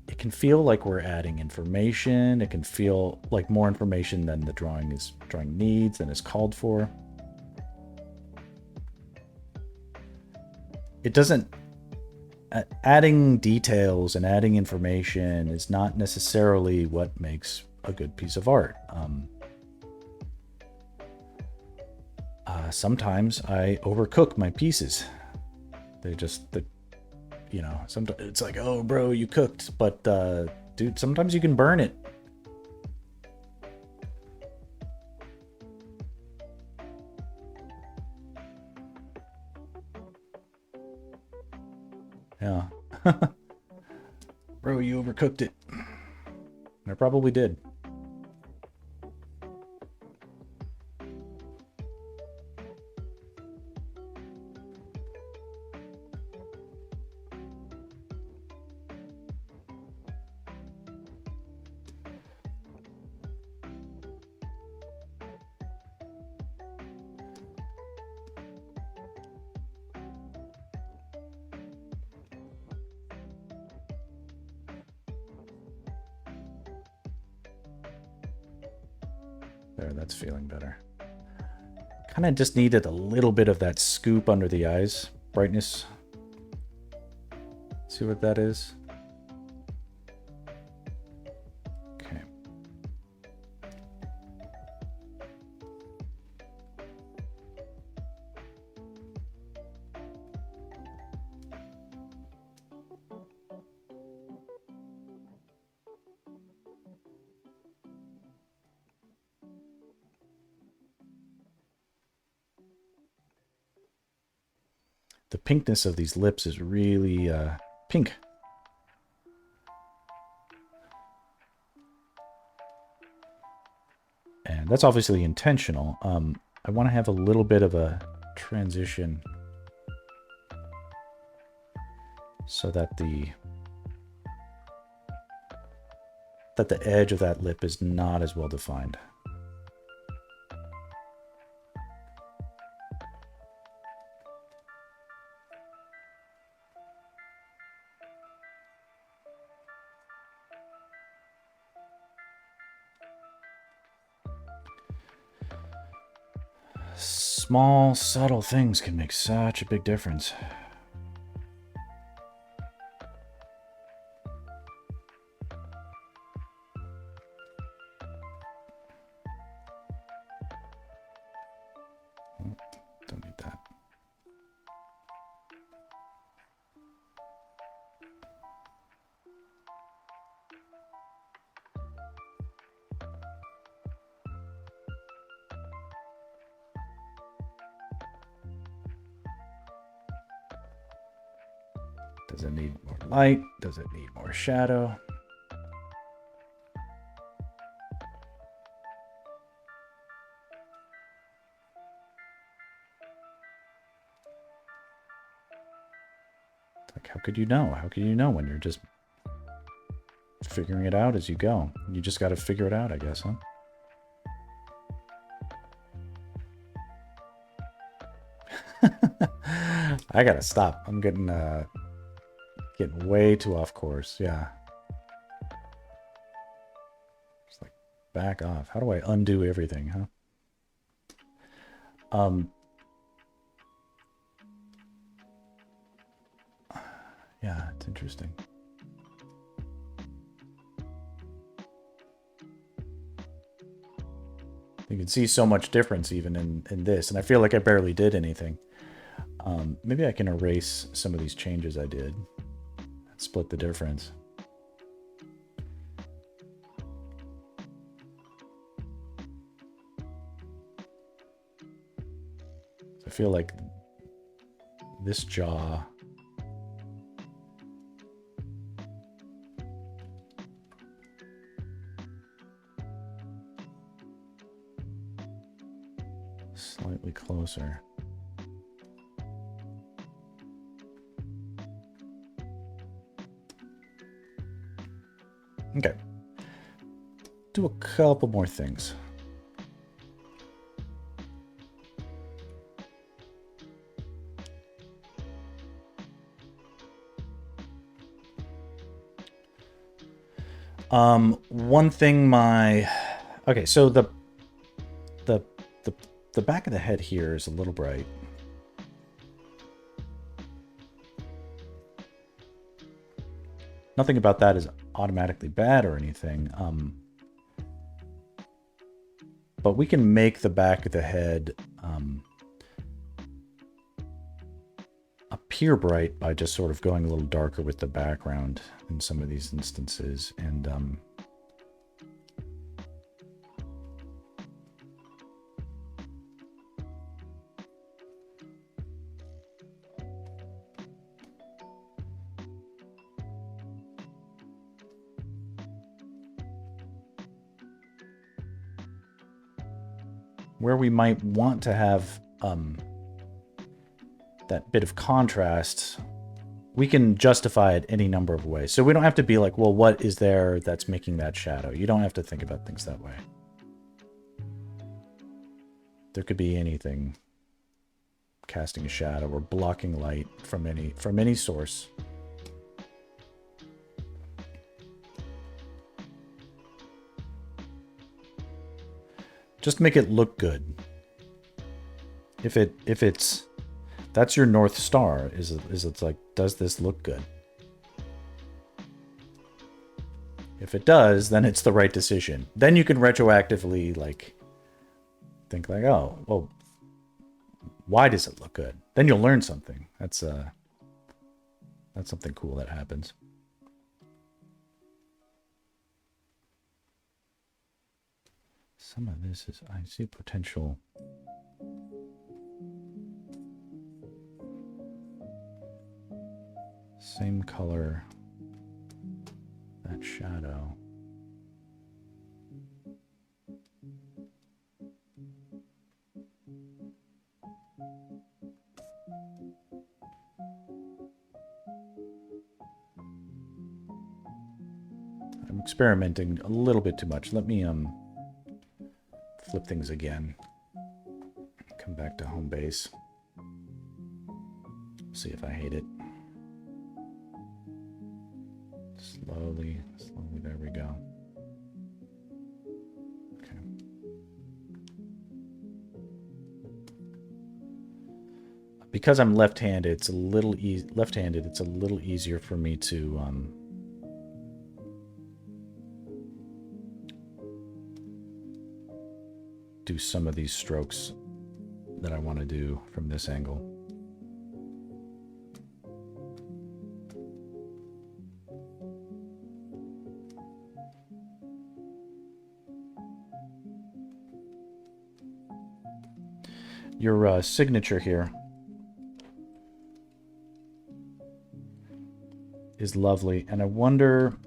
it can feel like we're adding information. It can feel like more information than the drawing needs and is called for. It doesn't, adding details and adding information is not necessarily what makes a good piece of art. Sometimes I overcook my pieces. You know, sometimes it's like, oh, bro, you cooked, but dude, sometimes you can burn it. Yeah. Bro, you overcooked it. I probably did. There, that's feeling better. Kind of just needed a little bit of that scoop under the eyes. Brightness. See what that is? Okay. The pinkness of these lips is really pink. And that's obviously intentional. I want to have a little bit of a transition so that the edge of that lip is not as well defined. Small, subtle things can make such a big difference. Don't need that. Does it need more light? Does it need more shadow? Like, how could you know? How could you know when you're just figuring it out as you go? You just got to figure it out, I guess, huh? I gotta stop. I'm getting way too off course. Yeah. Just like back off. How do I undo everything, huh? Yeah, it's interesting. You can see so much difference even in this, and I feel like I barely did anything. Maybe I can erase some of these changes I did. Split the difference. I feel like this jaw slightly closer. Okay. Do a couple more things. One thing okay, so the back of the head here is a little bright. Nothing about that is automatically bad or anything. But we can make the back of the head appear bright by just sort of going a little darker with the background in some of these instances. And where we might want to have that bit of contrast, we can justify it any number of ways. So we don't have to be like, well, what is there that's making that shadow? You don't have to think about things that way. There could be anything casting a shadow or blocking light from any source. Just make it look good. If it's that's your North Star, is it's like, does this look good? If it does, then it's the right decision. Then you can retroactively like think like, oh, well, why does it look good? Then you'll learn something. That's something cool that happens. Some of this is, I see potential. Same color, that shadow. I'm experimenting a little bit too much. Let me flip things again. Come back to home base. See if I hate it. Slowly, there we go. Okay. Because I'm left-handed, it's a little easier for me to do some of these strokes that I want to do from this angle. Your signature here is lovely, and I wonder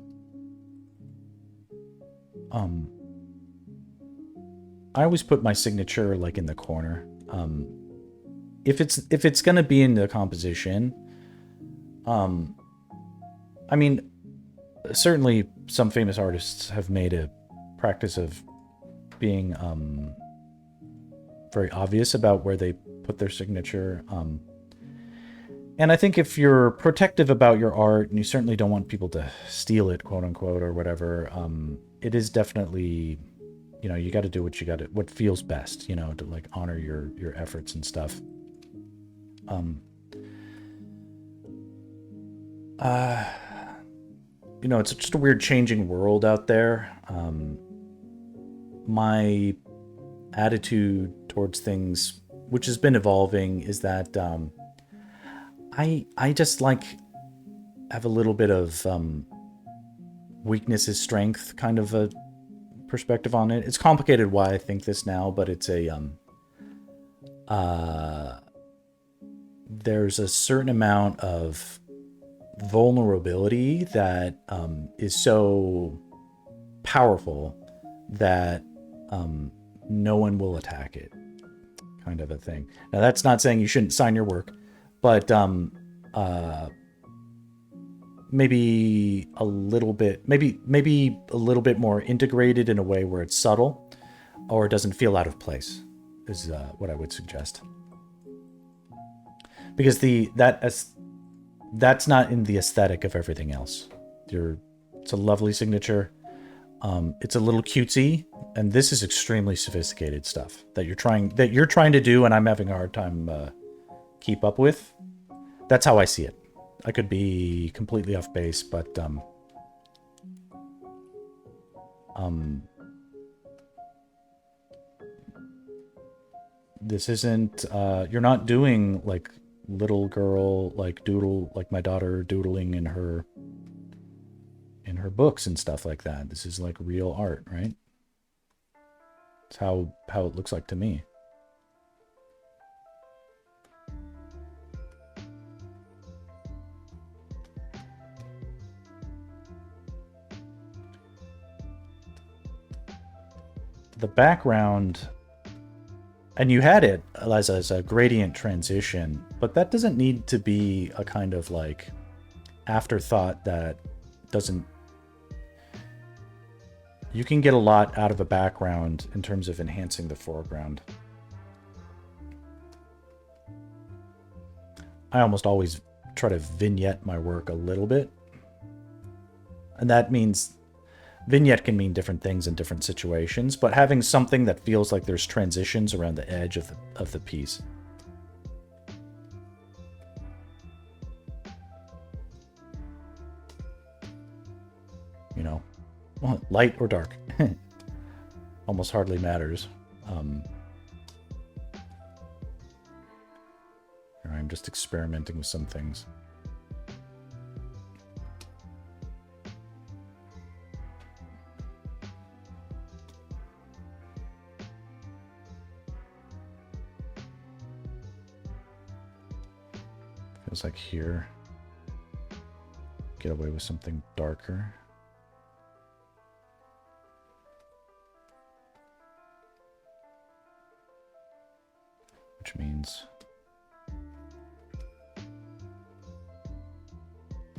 I always put my signature like in the corner. If it's gonna be in the composition, I mean, certainly some famous artists have made a practice of being very obvious about where they put their signature. And I think if you're protective about your art and you certainly don't want people to steal it, quote unquote, or whatever, it is definitely, you know, you got to do what feels best, you know, to like honor your efforts and stuff. You know, it's just a weird changing world out there. My attitude towards things, which has been evolving, is that I just like have a little bit of weakness is strength kind of a perspective on it. It's complicated why I think this now, but it's a there's a certain amount of vulnerability that is so powerful that no one will attack it, kind of a thing. Now that's not saying you shouldn't sign your work, but maybe a little bit, maybe a little bit more integrated in a way where it's subtle or it doesn't feel out of place is what I would suggest. Because that's not in the aesthetic of everything else. It's a lovely signature. It's a little cutesy, and this is extremely sophisticated stuff that you're trying to do, and I'm having a hard time keep up with. That's how I see it. I could be completely off base, but this isn't. You're not doing like little girl like doodle, like my daughter doodling in her books and stuff like that. This is like real art, right? It's how it looks like to me. The background, and you had it as a gradient transition, but that doesn't need to be a kind of like afterthought that doesn't. You can get a lot out of a background in terms of enhancing the foreground. I almost always try to vignette my work a little bit. And that means vignette can mean different things in different situations, but having something that feels like there's transitions around the edge of the piece. You know, well, light or dark. Almost hardly matters. I'm just experimenting with some things. Feels like here, get away with something darker. Which means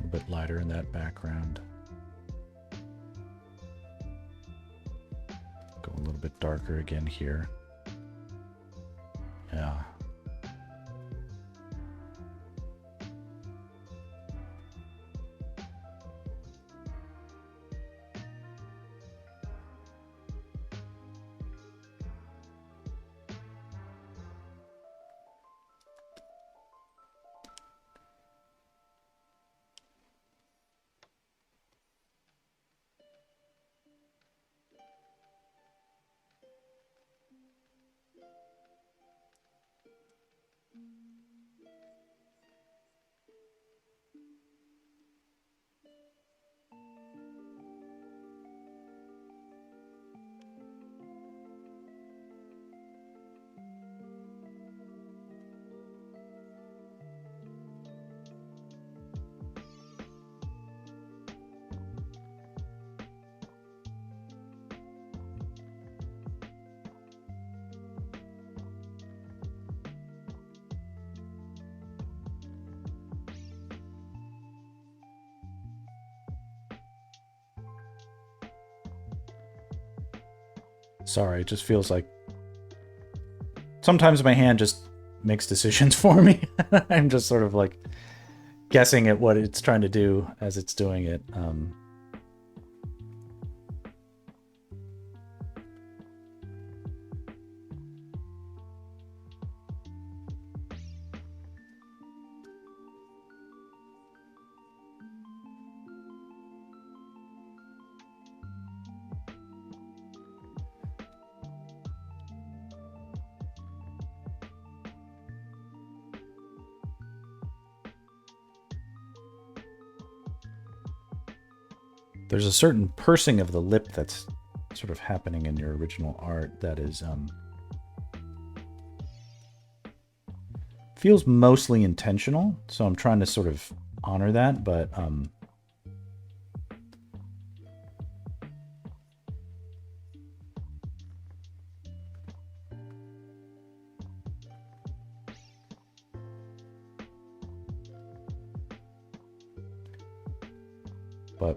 a bit lighter in that background. Go a little bit darker again here. Yeah. Sorry, it just feels like sometimes my hand just makes decisions for me. I'm just sort of like guessing at what it's trying to do as it's doing it. There's a certain pursing of the lip that's sort of happening in your original art that is feels mostly intentional, so I'm trying to sort of honor that, but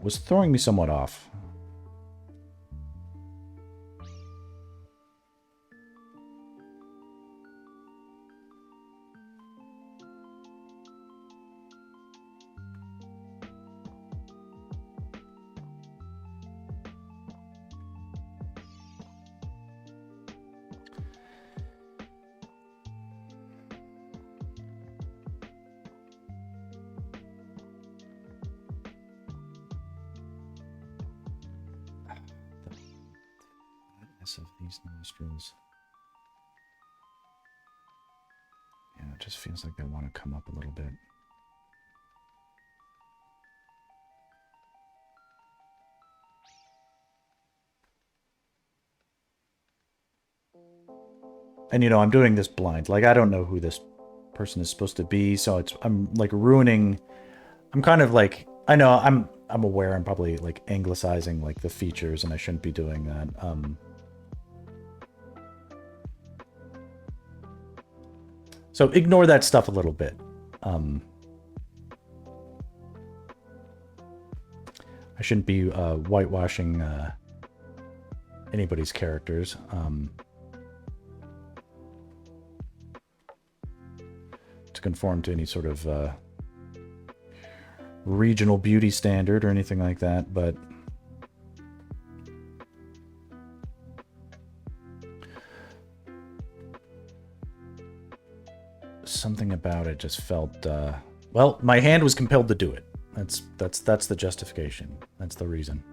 was throwing me somewhat off. Of these nostrils. Yeah, it just feels like they want to come up a little bit. And you know, I'm doing this blind. Like, I don't know who this person is supposed to be, so I'm like ruining. I'm kind of like, I know I'm aware I'm probably like anglicizing like the features, and I shouldn't be doing that. So ignore that stuff a little bit. I shouldn't be whitewashing anybody's characters. To conform to any sort of regional beauty standard or anything like that, but something about it just felt well, my hand was compelled to do it. That's the justification. That's the reason.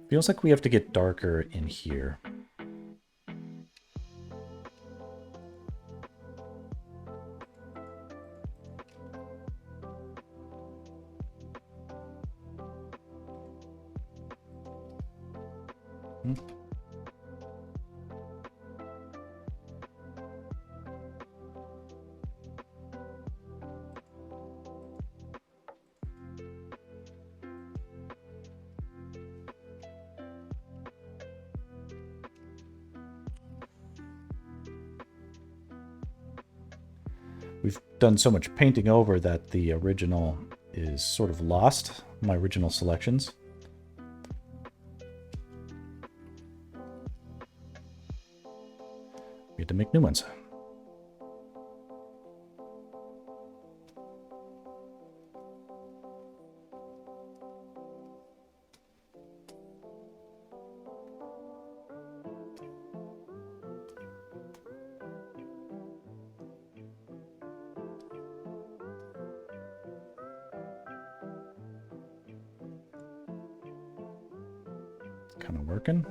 Feels like we have to get darker in here. We've done so much painting over that the original is sort of lost, my original selections. We had to make new ones. Kind of working.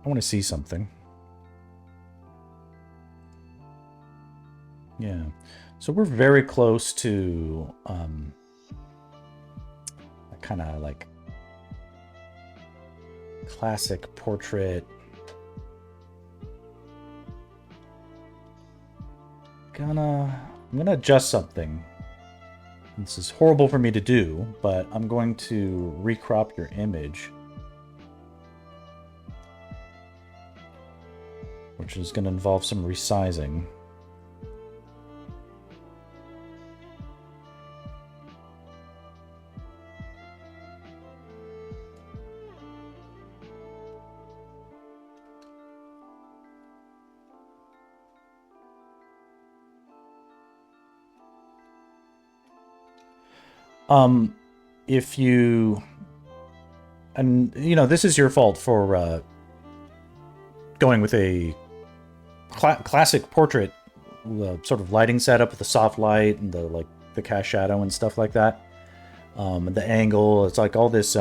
I want to see something. Yeah. So we're very close to kind of like classic portrait. I'm gonna adjust something. This is horrible for me to do, but I'm going to recrop your image, which is going to involve some resizing. If you, and you know, this is your fault for going with a classic portrait sort of lighting setup with the soft light and the cast shadow and stuff like that. And the angle, it's like all this.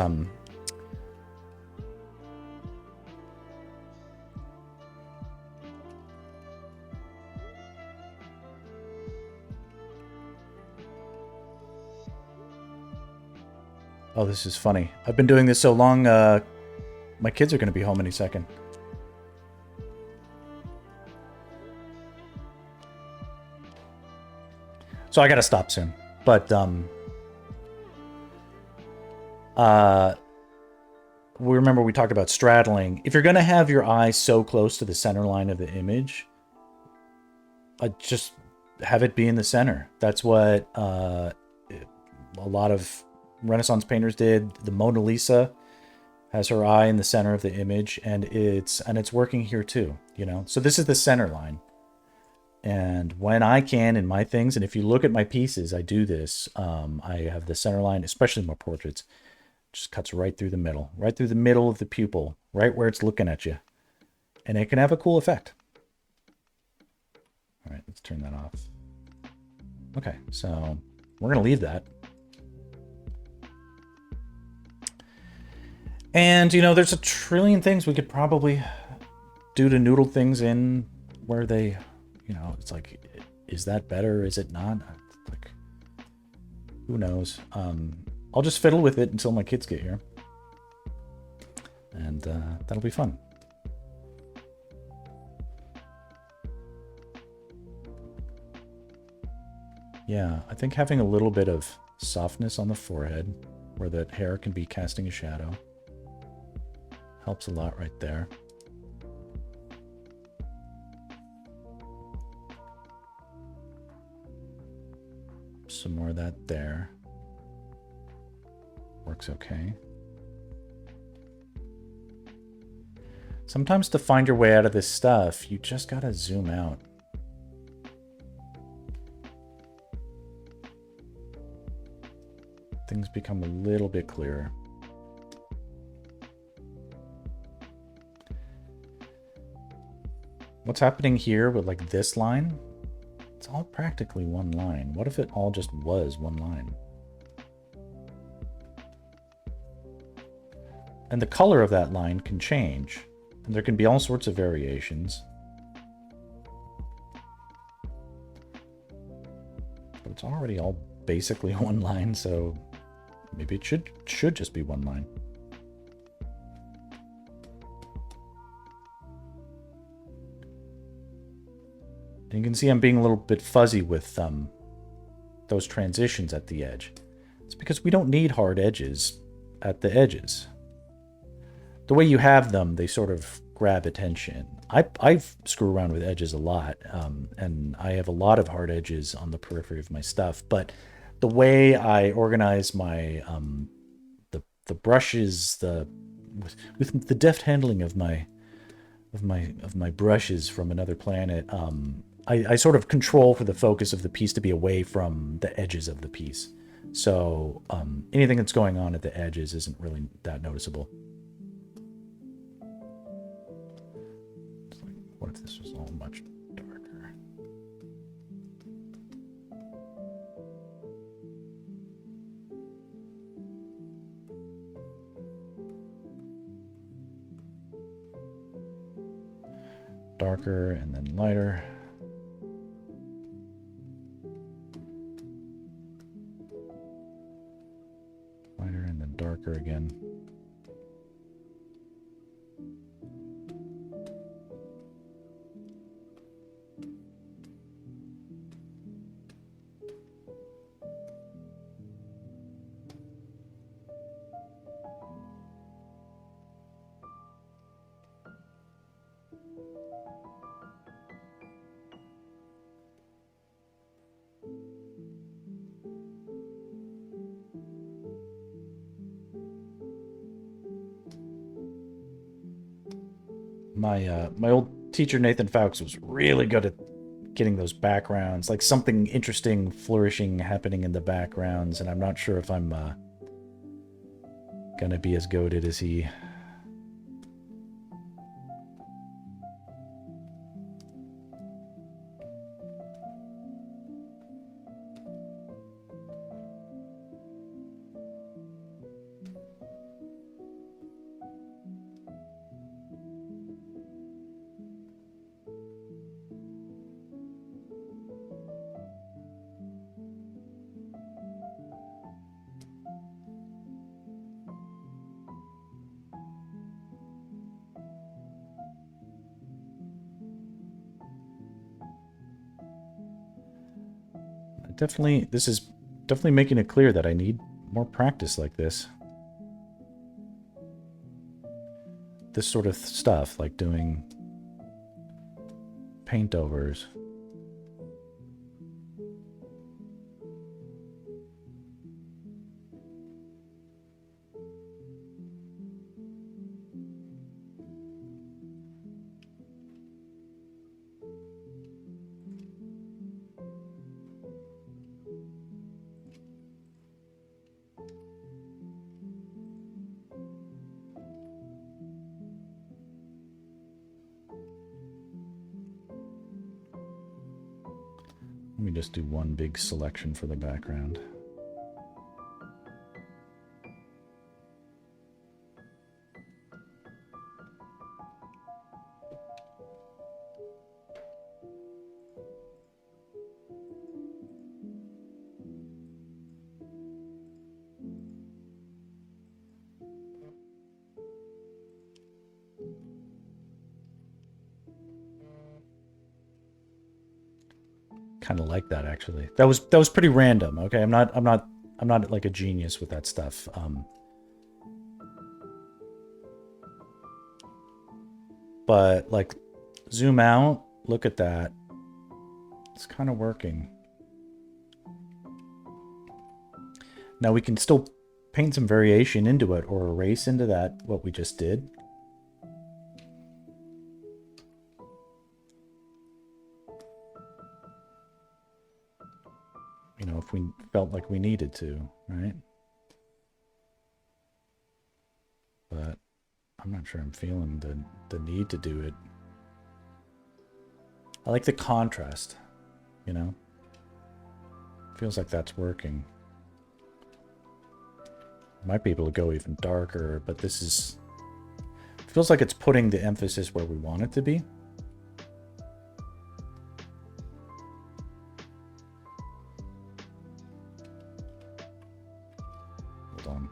Oh, this is funny. I've been doing this so long. My kids are going to be home any second. So I got to stop soon. But we remember we talked about straddling. If you're going to have your eye so close to the center line of the image, just have it be in the center. That's what a lot of Renaissance painters did. The Mona Lisa has her eye in the center of the image, and it's working here too, you know. So this is the center line. And when I can in my things, and if you look at my pieces, I do this. I have the center line, especially my portraits, just cuts right through the middle of the pupil, right where it's looking at you. And it can have a cool effect. All right, let's turn that off. Okay, so we're going to leave that. And, you know, there's a trillion things we could probably do to noodle things in where they, you know, it's like, is that better? Is it not? Like, who knows? I'll just fiddle with it until my kids get here. And that'll be fun. Yeah, I think having a little bit of softness on the forehead where the hair can be casting a shadow helps a lot right there. Some more of that there. Works okay. Sometimes to find your way out of this stuff, you just gotta zoom out. Things become a little bit clearer. What's happening here with like this line? It's all practically one line. What if it all just was one line? And the color of that line can change. And there can be all sorts of variations. But it's already all basically one line, so maybe it should just be one line. And you can see I'm being a little bit fuzzy with those transitions at the edge. It's because we don't need hard edges at the edges. The way you have them, they sort of grab attention. I screw around with edges a lot, and I have a lot of hard edges on the periphery of my stuff. But the way I organize my the brushes, with the deft handling of my brushes from another planet, I sort of control for the focus of the piece to be away from the edges of the piece. So anything that's going on at the edges isn't really that noticeable. What if this was all much darker? Darker and then lighter. Lighter and then darker again. My old teacher Nathan Fowkes was really good at getting those backgrounds, like something interesting, flourishing happening in the backgrounds, and I'm not sure if I'm gonna be as goated as he. Definitely, this is definitely making it clear that I need more practice like this. This sort of stuff, like doing paintovers. Let me just do one big selection for the background. Kind of like that, actually. That was pretty random. Okay, I'm not like a genius with that stuff. But like, zoom out, look at that. It's kind of working. Now we can still paint some variation into it or erase into that what we just did. You know, if we felt like we needed to, right? But I'm not sure I'm feeling the need to do it. I like the contrast, you know? Feels like that's working. Might be able to go even darker, but this is... feels like it's putting the emphasis where we want it to be. Hold on.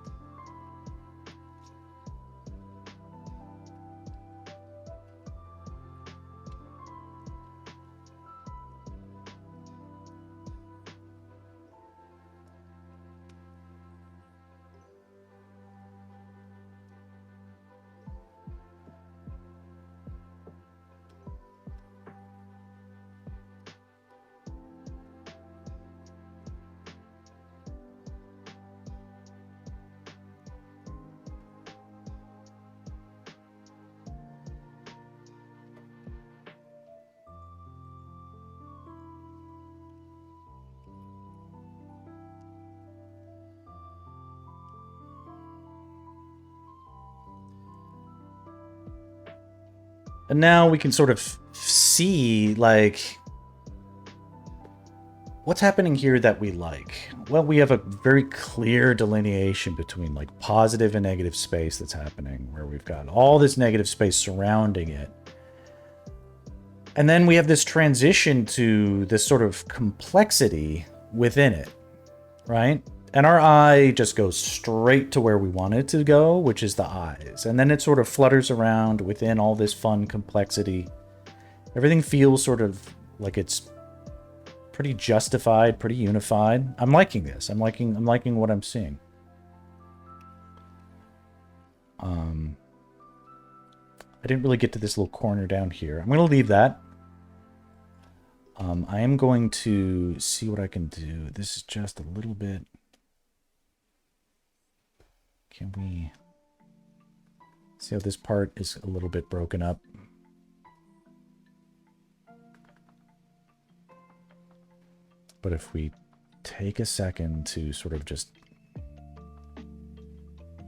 And now we can sort of see, like, what's happening here that we like. Well, we have a very clear delineation between, like, positive and negative space that's happening, where we've got all this negative space surrounding it. And then we have this transition to this sort of complexity within it, right? And our eye just goes straight to where we want it to go, which is the eyes. And then it sort of flutters around within all this fun complexity. Everything feels sort of like it's pretty justified, pretty unified. I'm liking this. I'm liking what I'm seeing. I didn't really get to this little corner down here. I'm going to leave that. I am going to see what I can do. This is just a little bit... Can we see how this part is a little bit broken up? But if we take a second to sort of just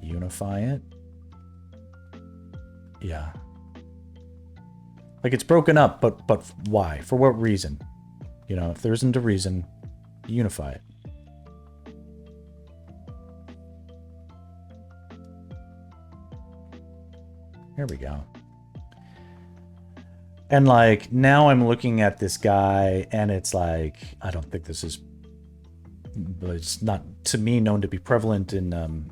unify it. Yeah. Like it's broken up, but why? For what reason? You know, if there isn't a reason, unify it. Here we go. And like now I'm looking at this guy and it's like, I don't think this is, it's not to me known to be prevalent in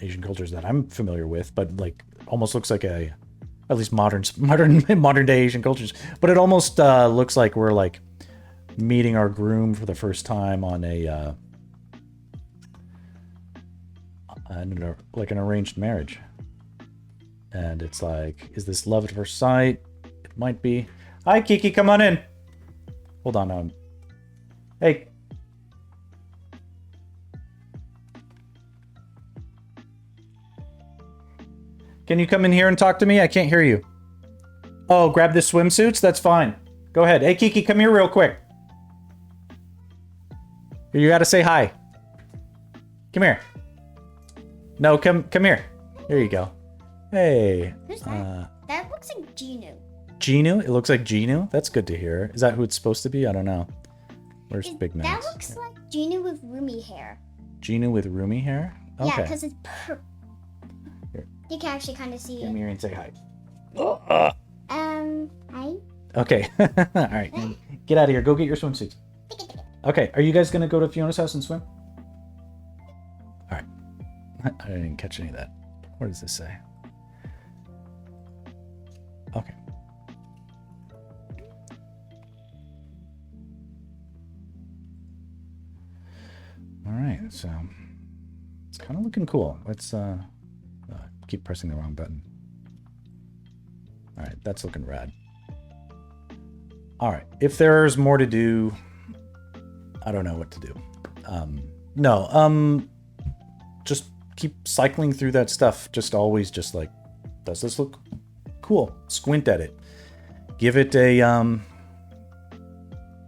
Asian cultures that I'm familiar with, but like almost looks like a, at least modern day Asian cultures, but it almost looks like we're like meeting our groom for the first time on a like an arranged marriage. And it's like, is this love at first sight? It might be. Hi, Kiki, come on in. Hold on. Hey. Can you come in here and talk to me? I can't hear you. Oh, grab the swimsuits? That's fine. Go ahead. Hey, Kiki, come here real quick. You gotta say hi. Come here. No, come here. There you go. Hey. Who's that? That looks like Genu. Genu? It looks like Genu? That's good to hear. Is that who it's supposed to be? I don't know. Where's Big Man? That looks like Genu with roomy hair. Genu with roomy hair? Okay. Yeah, because it's Here. You can actually kind of see Come it. here and say hi. Hi. Okay. All right. Get out of here. Go get your swimsuits. Okay. Are you guys going to go to Fiona's house and swim? All right. I didn't catch any of that. What does this say? Okay. All right. So it's kind of looking cool. Let's keep pressing the wrong button. All right. That's looking rad. All right. If there's more to do, I don't know what to do. Just keep cycling through that stuff. Just always just like, does this look cool? Squint at it. Give it a,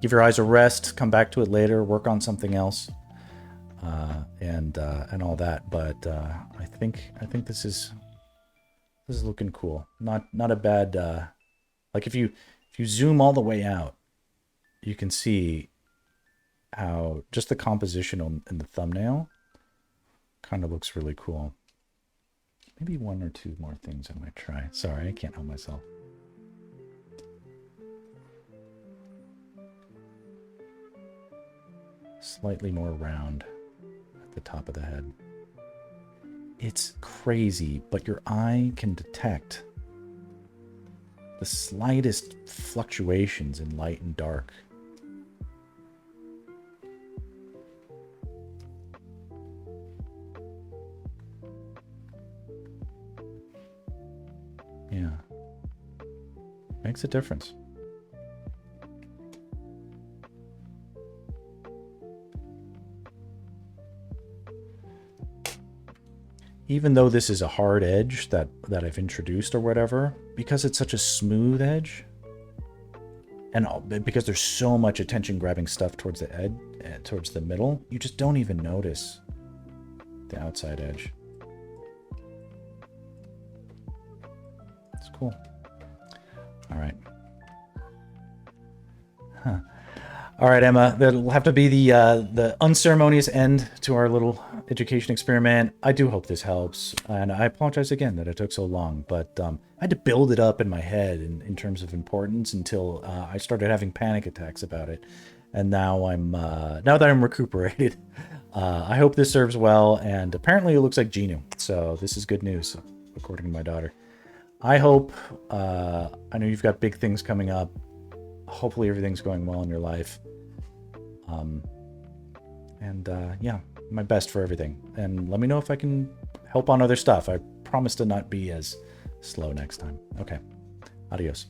give your eyes a rest, come back to it later, work on something else, and all that. But I think this is looking cool. Not a bad, like if you zoom all the way out, you can see how just the composition in the thumbnail kind of looks really cool. Maybe one or two more things I might try. Sorry, I can't help myself. Slightly more round at the top of the head. It's crazy, but your eye can detect the slightest fluctuations in light and dark. Yeah. Makes a difference. Even though this is a hard edge that I've introduced or whatever, because it's such a smooth edge, and because there's so much attention-grabbing stuff towards the edge, towards the middle, you just don't even notice the outside edge. It's cool. All right. Huh. All right, Emma. That'll have to be the unceremonious end to our little education experiment. I do hope this helps, and I apologize again that it took so long. But I had to build it up in my head in terms of importance until I started having panic attacks about it, and now now that I'm recuperated, I hope this serves well. And apparently, it looks like Genu, so this is good news, according to my daughter. I hope. I know you've got big things coming up. Hopefully, everything's going well in your life. Yeah, my best for everything. And let me know if I can help on other stuff. I promise to not be as slow next time. Okay. Adios.